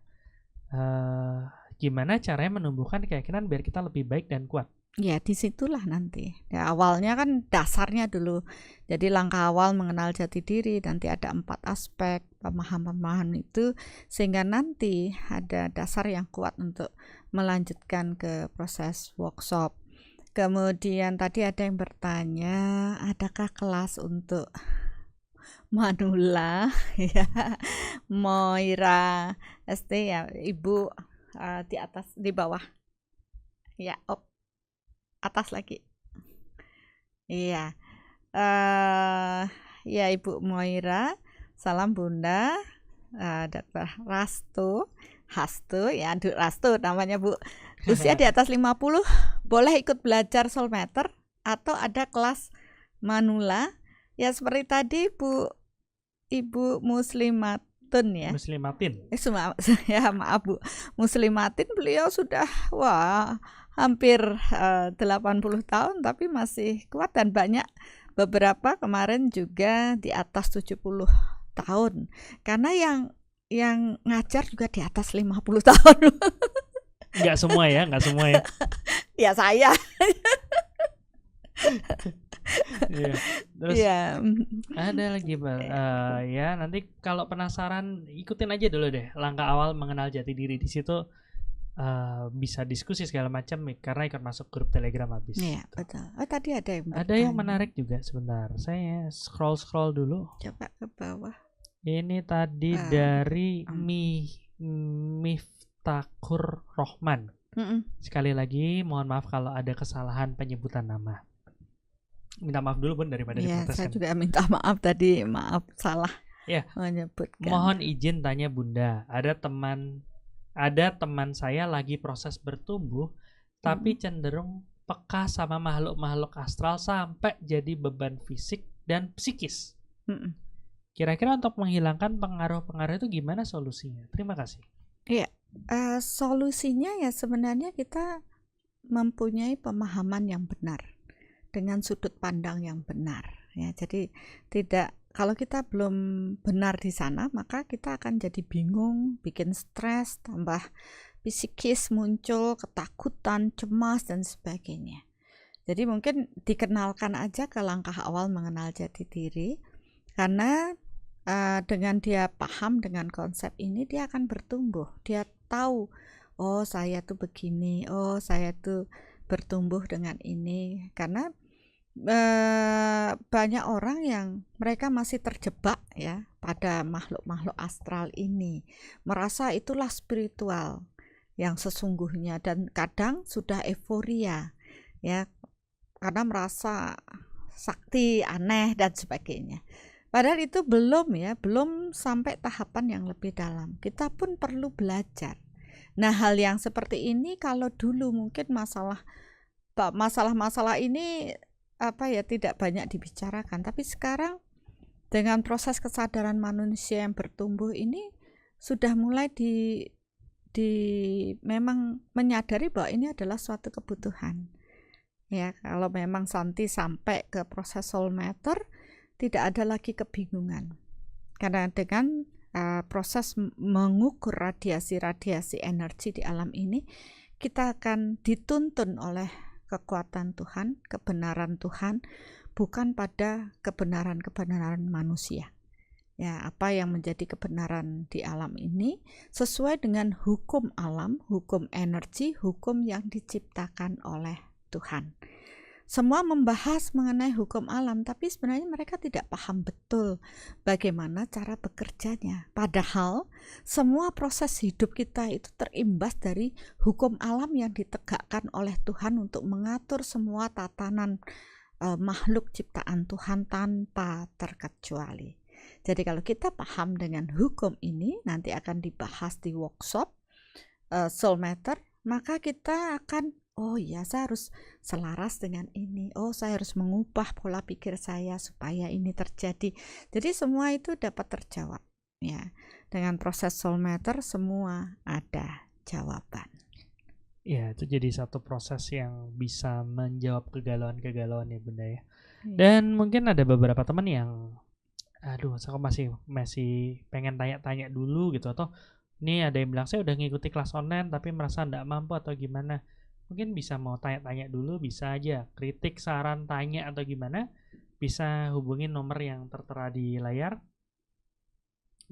gimana caranya menumbuhkan keyakinan biar kita lebih baik dan kuat? Ya, disitulah nanti. Ya, awalnya kan dasarnya dulu. Jadi langkah awal mengenal jati diri, nanti ada 4 aspek pemahaman itu, sehingga nanti ada dasar yang kuat untuk melanjutkan ke proses workshop. Kemudian tadi ada yang bertanya, adakah kelas untuk Manula, ya, Moira, ST ya, Ibu di atas, di bawah, ya, atas lagi, iya, ya Ibu Moira, salam Bunda, Dr. Hastu, ya Duk Rastu namanya Bu, usia di atas 50, boleh ikut belajar Soulmatter atau ada kelas Manula, ya seperti tadi Ibu Muslimatun ya. Muslimatin. Ya maaf Bu, Muslimatin, beliau sudah hampir 80 tahun tapi masih kuat, dan banyak beberapa kemarin juga di atas 70 tahun. Karena yang ngajar juga di atas 50 tahun. Nggak semua ya. Ya saya. Iya. Terus Ya. ada lagi ya nanti kalau penasaran ikutin aja dulu deh langkah awal mengenal jati diri. Di situ bisa diskusi segala macam karena ikut masuk grup Telegram habis. Iya, betul. Oh, tadi ada yang Ada yang menarik juga, sebentar. Saya scroll dulu. Coba ke bawah. Ini tadi Eh, dari mm, Miftakur Rohman. mm-mm. Sekali lagi mohon maaf kalau ada kesalahan penyebutan nama. Minta maaf dulu Bun daripada Iya, saya diproteskan. juga minta maaf tadi, maaf salah Ya, menyebutkan. mohon izin tanya Bunda. Ada teman saya lagi proses bertumbuh tapi cenderung peka sama makhluk-makhluk astral sampai jadi beban fisik dan psikis. Mm-mm. Kira-kira untuk menghilangkan pengaruh-pengaruh itu gimana solusinya? Terima kasih. Iya, solusinya ya sebenarnya kita mempunyai pemahaman yang benar dengan sudut pandang yang benar ya. Jadi kalau kita belum benar di sana, maka kita akan jadi bingung, bikin stres, tambah psikis muncul, ketakutan, cemas dan sebagainya. Jadi mungkin dikenalkan aja ke langkah awal mengenal jati diri, karena dengan dia paham dengan konsep ini, dia akan bertumbuh. Dia tahu, oh saya tuh begini, oh saya tuh bertumbuh dengan ini. Karena banyak orang yang mereka masih terjebak ya pada makhluk-makhluk astral ini, merasa itulah spiritual yang sesungguhnya, dan kadang sudah euforia ya karena merasa sakti, aneh dan sebagainya. Padahal itu belum sampai tahapan yang lebih dalam. Kita pun perlu belajar. Nah, hal yang seperti ini kalau dulu mungkin masalah-masalah ini tidak banyak dibicarakan, tapi sekarang dengan proses kesadaran manusia yang bertumbuh ini sudah mulai memang menyadari bahwa ini adalah suatu kebutuhan. Ya, kalau memang Santi sampai ke proses soul matter, tidak ada lagi kebingungan. Karena dengan proses mengukur radiasi-radiasi energi di alam ini, kita akan dituntun oleh kekuatan Tuhan, kebenaran Tuhan, bukan pada kebenaran-kebenaran manusia. Ya, apa yang menjadi kebenaran di alam ini sesuai dengan hukum alam, hukum energi, hukum yang diciptakan oleh Tuhan. Semua membahas mengenai hukum alam, tapi sebenarnya mereka tidak paham betul bagaimana cara bekerjanya. Padahal semua proses hidup kita itu terimbas dari hukum alam yang ditegakkan oleh Tuhan untuk mengatur semua tatanan makhluk ciptaan Tuhan tanpa terkecuali. Jadi kalau kita paham dengan hukum ini, nanti akan dibahas di workshop Soul Matter, maka kita akan, oh iya, saya harus selaras dengan ini. Oh, saya harus mengubah pola pikir saya supaya ini terjadi. Jadi semua itu dapat terjawab. Ya, dengan proses Soul Matter semua ada jawaban. Ya, itu jadi satu proses yang bisa menjawab kegalauan-kegalauan ya Bunda ya. Dan mungkin ada beberapa teman yang, aduh, saya masih pengen tanya-tanya dulu gitu, atau ini ada yang bilang saya udah ngikuti kelas online tapi merasa nggak mampu atau gimana. Mungkin bisa mau tanya-tanya dulu, bisa aja kritik, saran, tanya atau gimana, bisa hubungin nomor yang tertera di layar.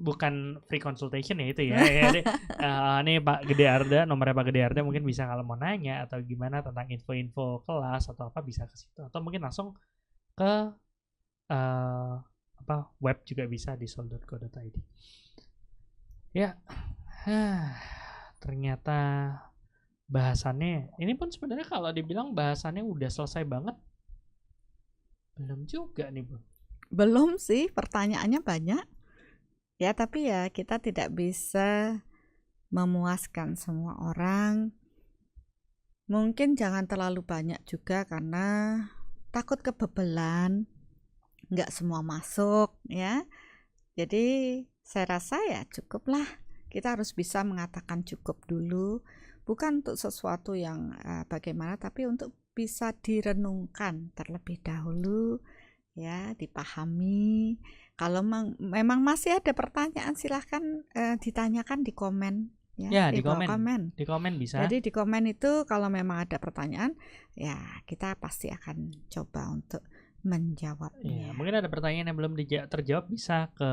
Bukan free consultation ya itu ya. Ini Pak Gede Arda, nomornya Pak Gede Arda, mungkin bisa kalau mau nanya atau gimana tentang info-info kelas atau apa bisa ke situ, atau mungkin langsung ke web juga bisa di soul.co.id. Ya, ternyata bahasannya ini pun sebenarnya kalau dibilang bahasannya udah selesai banget, belum juga nih Bu. Belum sih, pertanyaannya banyak ya, tapi ya kita tidak bisa memuaskan semua orang. Mungkin jangan terlalu banyak juga karena takut kebebelan, nggak semua masuk ya. Jadi saya rasa ya cukuplah, kita harus bisa mengatakan cukup dulu, bukan untuk sesuatu yang bagaimana, tapi untuk bisa direnungkan terlebih dahulu ya, dipahami. Kalau memang masih ada pertanyaan, silahkan ditanyakan di komen ya, di komen bisa. Jadi di komen itu kalau memang ada pertanyaan ya kita pasti akan coba untuk menjawabnya. Ya, mungkin ada pertanyaan yang belum terjawab bisa ke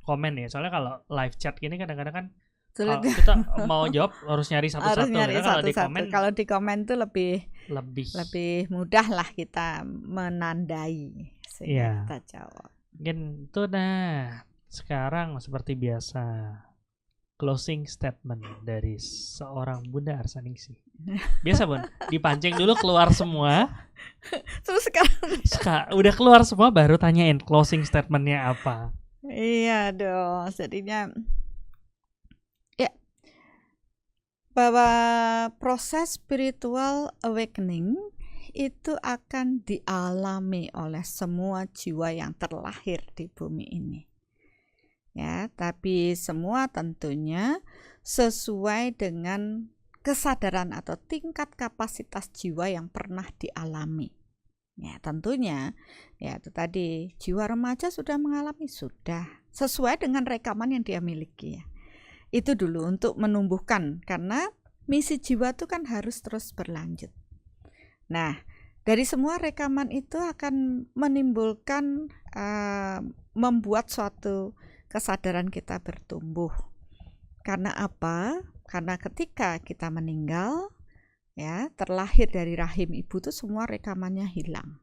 komen ya. Soalnya kalau live chat gini kadang-kadang kan kalau kita mau jawab harus nyari satu-satu. Kalau di komen tuh lebih mudah lah kita menandai sehingga kita jawab. Mungkin itu Sekarang seperti biasa, closing statement dari seorang Bunda Arsaningsih. Biasa Bun, dipancing dulu keluar semua. Terus sekarang Udah keluar semua baru tanyain closing statementnya apa. iya dong, jadinya ya bahwa proses spiritual awakening itu akan dialami oleh semua jiwa yang terlahir di bumi ini. Ya, tapi semua tentunya sesuai dengan kesadaran atau tingkat kapasitas jiwa yang pernah dialami. Ya, tentunya ya itu tadi jiwa remaja sudah mengalami sudah sesuai dengan rekaman yang dia miliki ya. Itu dulu untuk menumbuhkan karena misi jiwa itu kan harus terus berlanjut. Nah, dari semua rekaman itu akan menimbulkan membuat suatu kesadaran kita bertumbuh. Karena apa? Karena ketika kita meninggal, ya, terlahir dari rahim ibu itu semua rekamannya hilang.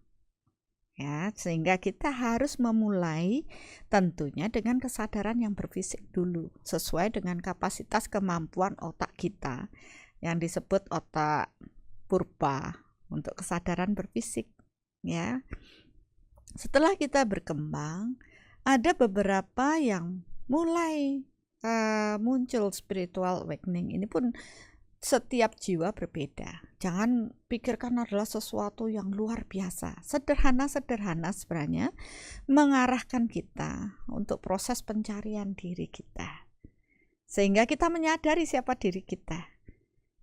Ya, sehingga kita harus memulai tentunya dengan kesadaran yang berfisik dulu, sesuai dengan kapasitas kemampuan otak kita yang disebut otak purba untuk kesadaran berfisik, ya. Setelah kita berkembang, ada beberapa yang mulai muncul spiritual awakening. Ini pun setiap jiwa berbeda. Jangan pikirkan adalah sesuatu yang luar biasa. Sederhana-sederhana sebenarnya mengarahkan kita untuk proses pencarian diri kita. Sehingga kita menyadari siapa diri kita.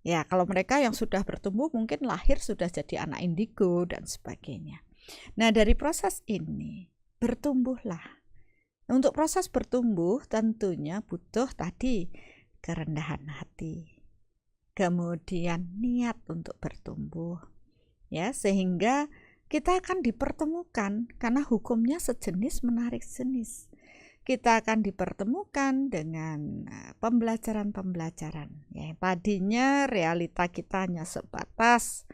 Ya, kalau mereka yang sudah bertumbuh mungkin lahir sudah jadi anak indigo dan sebagainya. Nah, dari proses ini bertumbuhlah. Untuk proses bertumbuh tentunya butuh tadi kerendahan hati. Kemudian niat untuk bertumbuh. Ya, sehingga kita akan dipertemukan karena hukumnya sejenis menarik jenis. Kita akan dipertemukan dengan pembelajaran-pembelajaran. Ya, tadinya realita kita hanya sebatas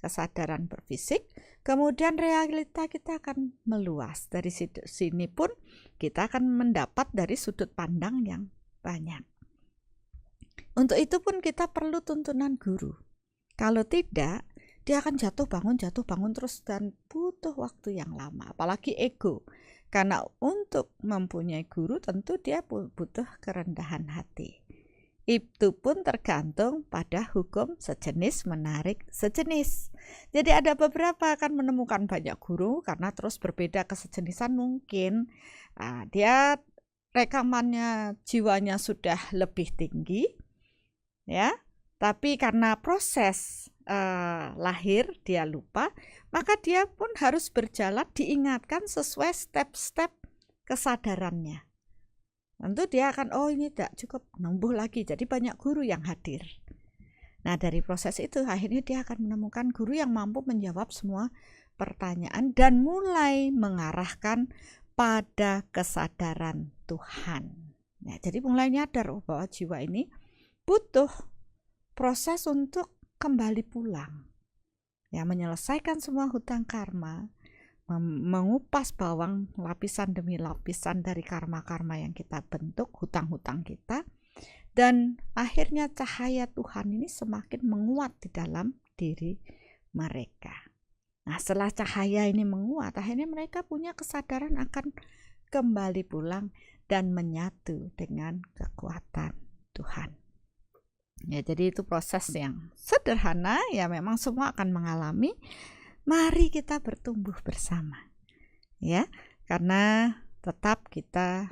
kesadaran berfisik, kemudian realita kita akan meluas. Dari sini pun kita akan mendapat dari sudut pandang yang banyak. Untuk itu pun kita perlu tuntunan guru. Kalau tidak, dia akan jatuh bangun terus dan butuh waktu yang lama. Apalagi ego. Karena untuk mempunyai guru tentu dia butuh kerendahan hati. Itu pun tergantung pada hukum sejenis menarik sejenis. Jadi ada beberapa akan menemukan banyak guru karena terus berbeda kesejenisan mungkin. Dia rekamannya jiwanya sudah lebih tinggi, ya. Tapi karena proses lahir dia lupa, maka dia pun harus berjalan diingatkan sesuai step-step kesadarannya. Tentu dia akan, ini tidak cukup, numbuh lagi. Jadi banyak guru yang hadir. Nah, dari proses itu akhirnya dia akan menemukan guru yang mampu menjawab semua pertanyaan dan mulai mengarahkan pada kesadaran Tuhan. Nah, jadi mulai nyadar bahwa jiwa ini butuh proses untuk kembali pulang. Ya, menyelesaikan semua hutang karma, mengupas bawang lapisan demi lapisan dari karma-karma yang kita bentuk, hutang-hutang kita, dan akhirnya cahaya Tuhan ini semakin menguat di dalam diri mereka. Nah, setelah cahaya ini menguat, akhirnya mereka punya kesadaran akan kembali pulang dan menyatu dengan kekuatan Tuhan. Ya, jadi itu proses yang sederhana, ya memang semua akan mengalami. Mari kita bertumbuh bersama, ya, karena tetap kita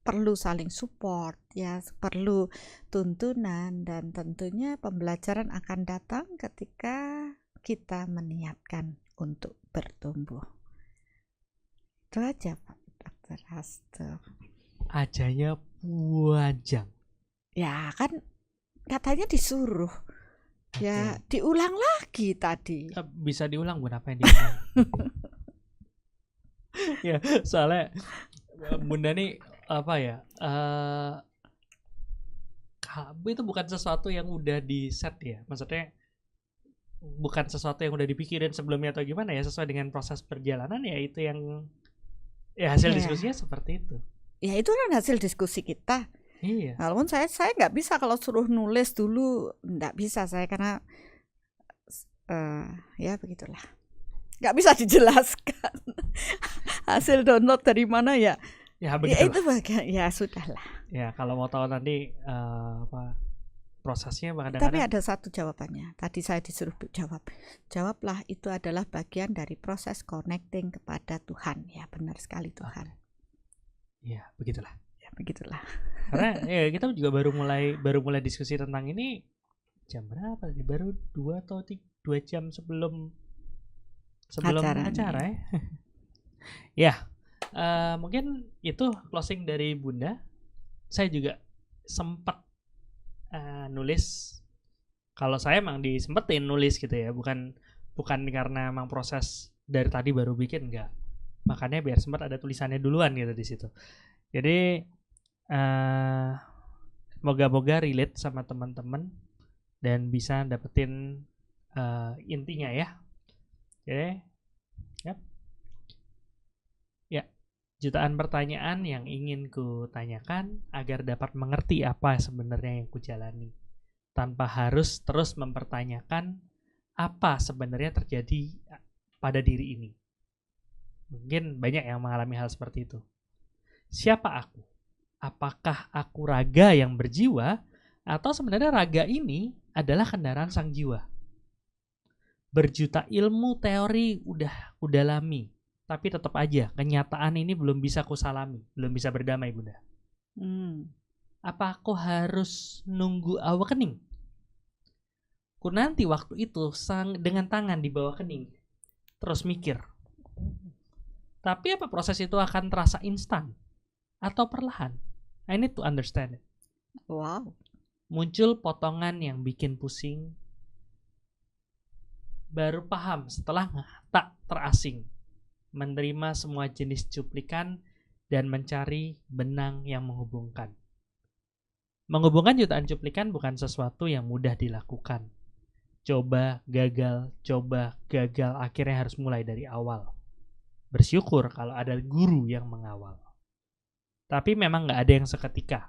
perlu saling support, ya, perlu tuntunan, dan tentunya pembelajaran akan datang ketika kita meniatkan untuk bertumbuh. Itu aja Pak Dr. Hasto. Ajanya panjang. Ya kan katanya disuruh. Ya, diulang lagi tadi. Bisa diulang Bun, apa yang diulang? Ya, soalnya Bunda nih apa ya? Itu bukan sesuatu yang udah di set ya. Maksudnya bukan sesuatu yang udah dipikirin sebelumnya atau gimana ya, sesuai dengan proses perjalanan ya, itu yang Ya hasil Iya. diskusinya seperti itu. Ya itu kan hasil diskusi kita. Iya. Walaupun saya nggak bisa kalau suruh nulis dulu, nggak bisa saya karena ya begitulah. Nggak bisa dijelaskan. Hasil download dari mana ya? Ya Ya begitu. itu bagian, ya sudahlah. Ya kalau mau tahu nanti apa prosesnya Tapi kadang-kadang ada satu jawabannya. Tadi saya disuruh jawab. Jawablah, itu adalah bagian dari proses connecting kepada Tuhan. Ya benar sekali Tuhan. ya begitulah. Ya begitulah. Karena ya kita juga baru mulai diskusi tentang ini jam berapa tadi? Baru 2 atau 2 jam sebelum Acara acara ya. Ya, mungkin itu closing dari Bunda. Saya juga sempat nulis. Kalau saya emang disempetin nulis gitu ya, bukan karena emang proses dari tadi baru bikin, enggak. Makanya biar sempat ada tulisannya duluan gitu di situ. Jadi moga-moga relate sama teman-teman dan bisa dapetin intinya ya. Oke, ya, jutaan pertanyaan yang ingin ku tanyakan agar dapat mengerti apa sebenarnya yang ku jalani, tanpa harus terus mempertanyakan apa sebenarnya terjadi pada diri ini. Mungkin banyak yang mengalami hal seperti itu. Siapa aku? Apakah aku raga yang berjiwa, atau sebenarnya raga ini adalah kendaraan sang jiwa? Berjuta ilmu teori udah kudalami, tapi tetap aja kenyataan ini belum bisa kusalami, belum bisa berdamai Bunda. Apa aku harus nunggu awakening? Ku nanti waktu itu dengan tangan di bawah kening, terus mikir. Tapi apa proses itu akan terasa instan atau perlahan? I need to understand it. Wow. Muncul potongan yang bikin pusing, baru paham setelah tak terasing, menerima semua jenis cuplikan dan mencari benang yang menghubungkan. Menghubungkan jutaan cuplikan bukan sesuatu yang mudah dilakukan. Coba, gagal, akhirnya harus mulai dari awal. Bersyukur kalau ada guru yang mengawal. Tapi memang gak ada yang seketika.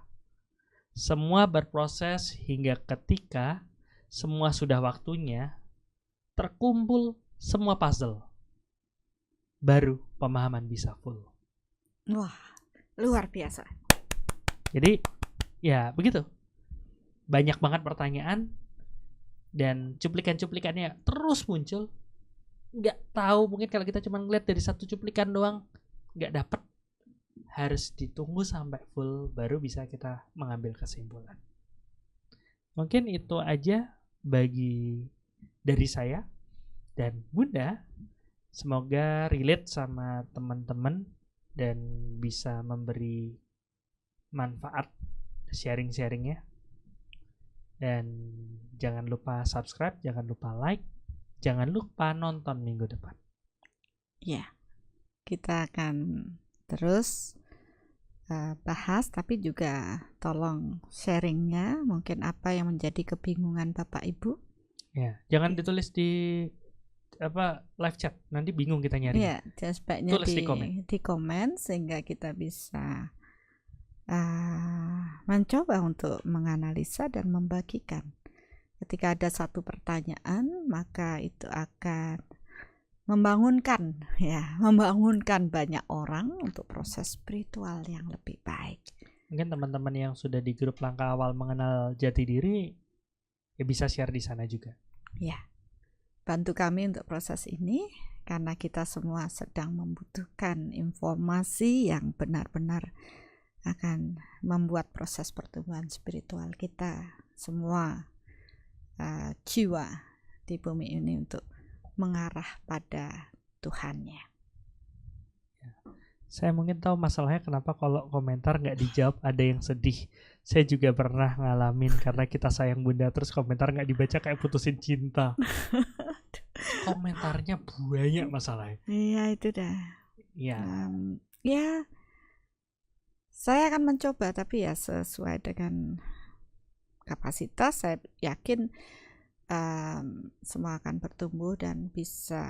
Semua berproses hingga ketika semua sudah waktunya, terkumpul semua puzzle, baru pemahaman bisa full. Wah, luar biasa. Jadi ya begitu, banyak banget pertanyaan dan cuplikan-cuplikannya terus muncul. Nggak tahu, mungkin kalau kita cuma ngeliat dari satu cuplikan doang nggak dapet, harus ditunggu sampai full baru bisa kita mengambil kesimpulan. Mungkin itu aja dari saya dan Bunda. Semoga relate sama teman-teman dan bisa memberi manfaat sharing-sharingnya. Dan jangan lupa subscribe, jangan lupa like, jangan lupa nonton minggu depan. Ya, kita akan terus bahas, tapi juga tolong sharingnya, mungkin apa yang menjadi kebingungan Bapak Ibu. Ya, jangan ditulis di live chat, nanti bingung kita nyari. Ya, sebaiknya tulis di komen sehingga kita bisa mencoba untuk menganalisa dan membagikan. Ketika ada satu pertanyaan, maka itu akan membangunkan banyak orang untuk proses spiritual yang lebih baik. Mungkin teman-teman yang sudah di grup langkah awal mengenal jati diri ya bisa share di sana juga. Ya, bantu kami untuk proses ini karena kita semua sedang membutuhkan informasi yang benar-benar akan membuat proses pertumbuhan spiritual kita semua jiwa di bumi ini untuk mengarah pada Tuhannya. Saya mungkin tahu masalahnya kenapa kalau komentar nggak dijawab ada yang sedih. Saya juga pernah ngalamin karena kita sayang Bunda terus komentar nggak dibaca kayak putusin cinta. Komentarnya banyak masalahnya. Iya itu dah. Ya. Ya, saya akan mencoba tapi ya sesuai dengan kapasitas. Saya yakin semua akan bertumbuh dan bisa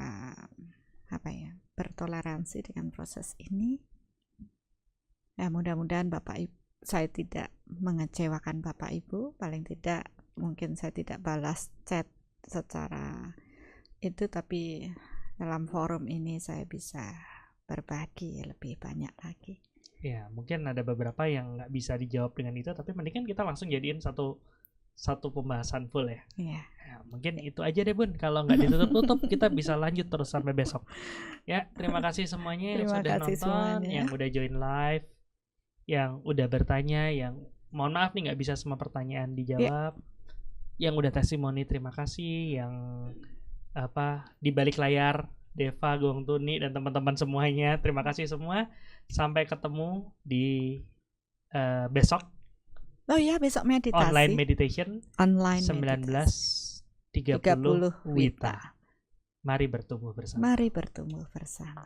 bertoleransi dengan proses ini Ya mudah-mudahan saya tidak mengecewakan Bapak Ibu, paling tidak mungkin saya tidak balas chat secara itu, tapi dalam forum ini saya bisa berbagi lebih banyak lagi. Ya, mungkin ada beberapa yang nggak bisa dijawab dengan itu, tapi mendingan kita langsung jadiin satu pembahasan full ya. Iya. Ya, mungkin itu aja deh Bun. Kalau nggak ditutup-tutup kita bisa lanjut terus sampai besok. Ya, terima kasih semuanya yang Terima sudah kasih nonton, semuanya. yang udah join live, yang udah bertanya, yang mohon maaf nih nggak bisa semua pertanyaan dijawab. Yang udah testimoni terima kasih, yang di balik layar Deva, Gong Tuni dan teman-teman semuanya, terima kasih semua. Sampai ketemu di besok. Oh iya, besok meditasi. Online meditation Online 19.30 30 Wita. Mari bertumbuh bersama. Mari bertumbuh bersama.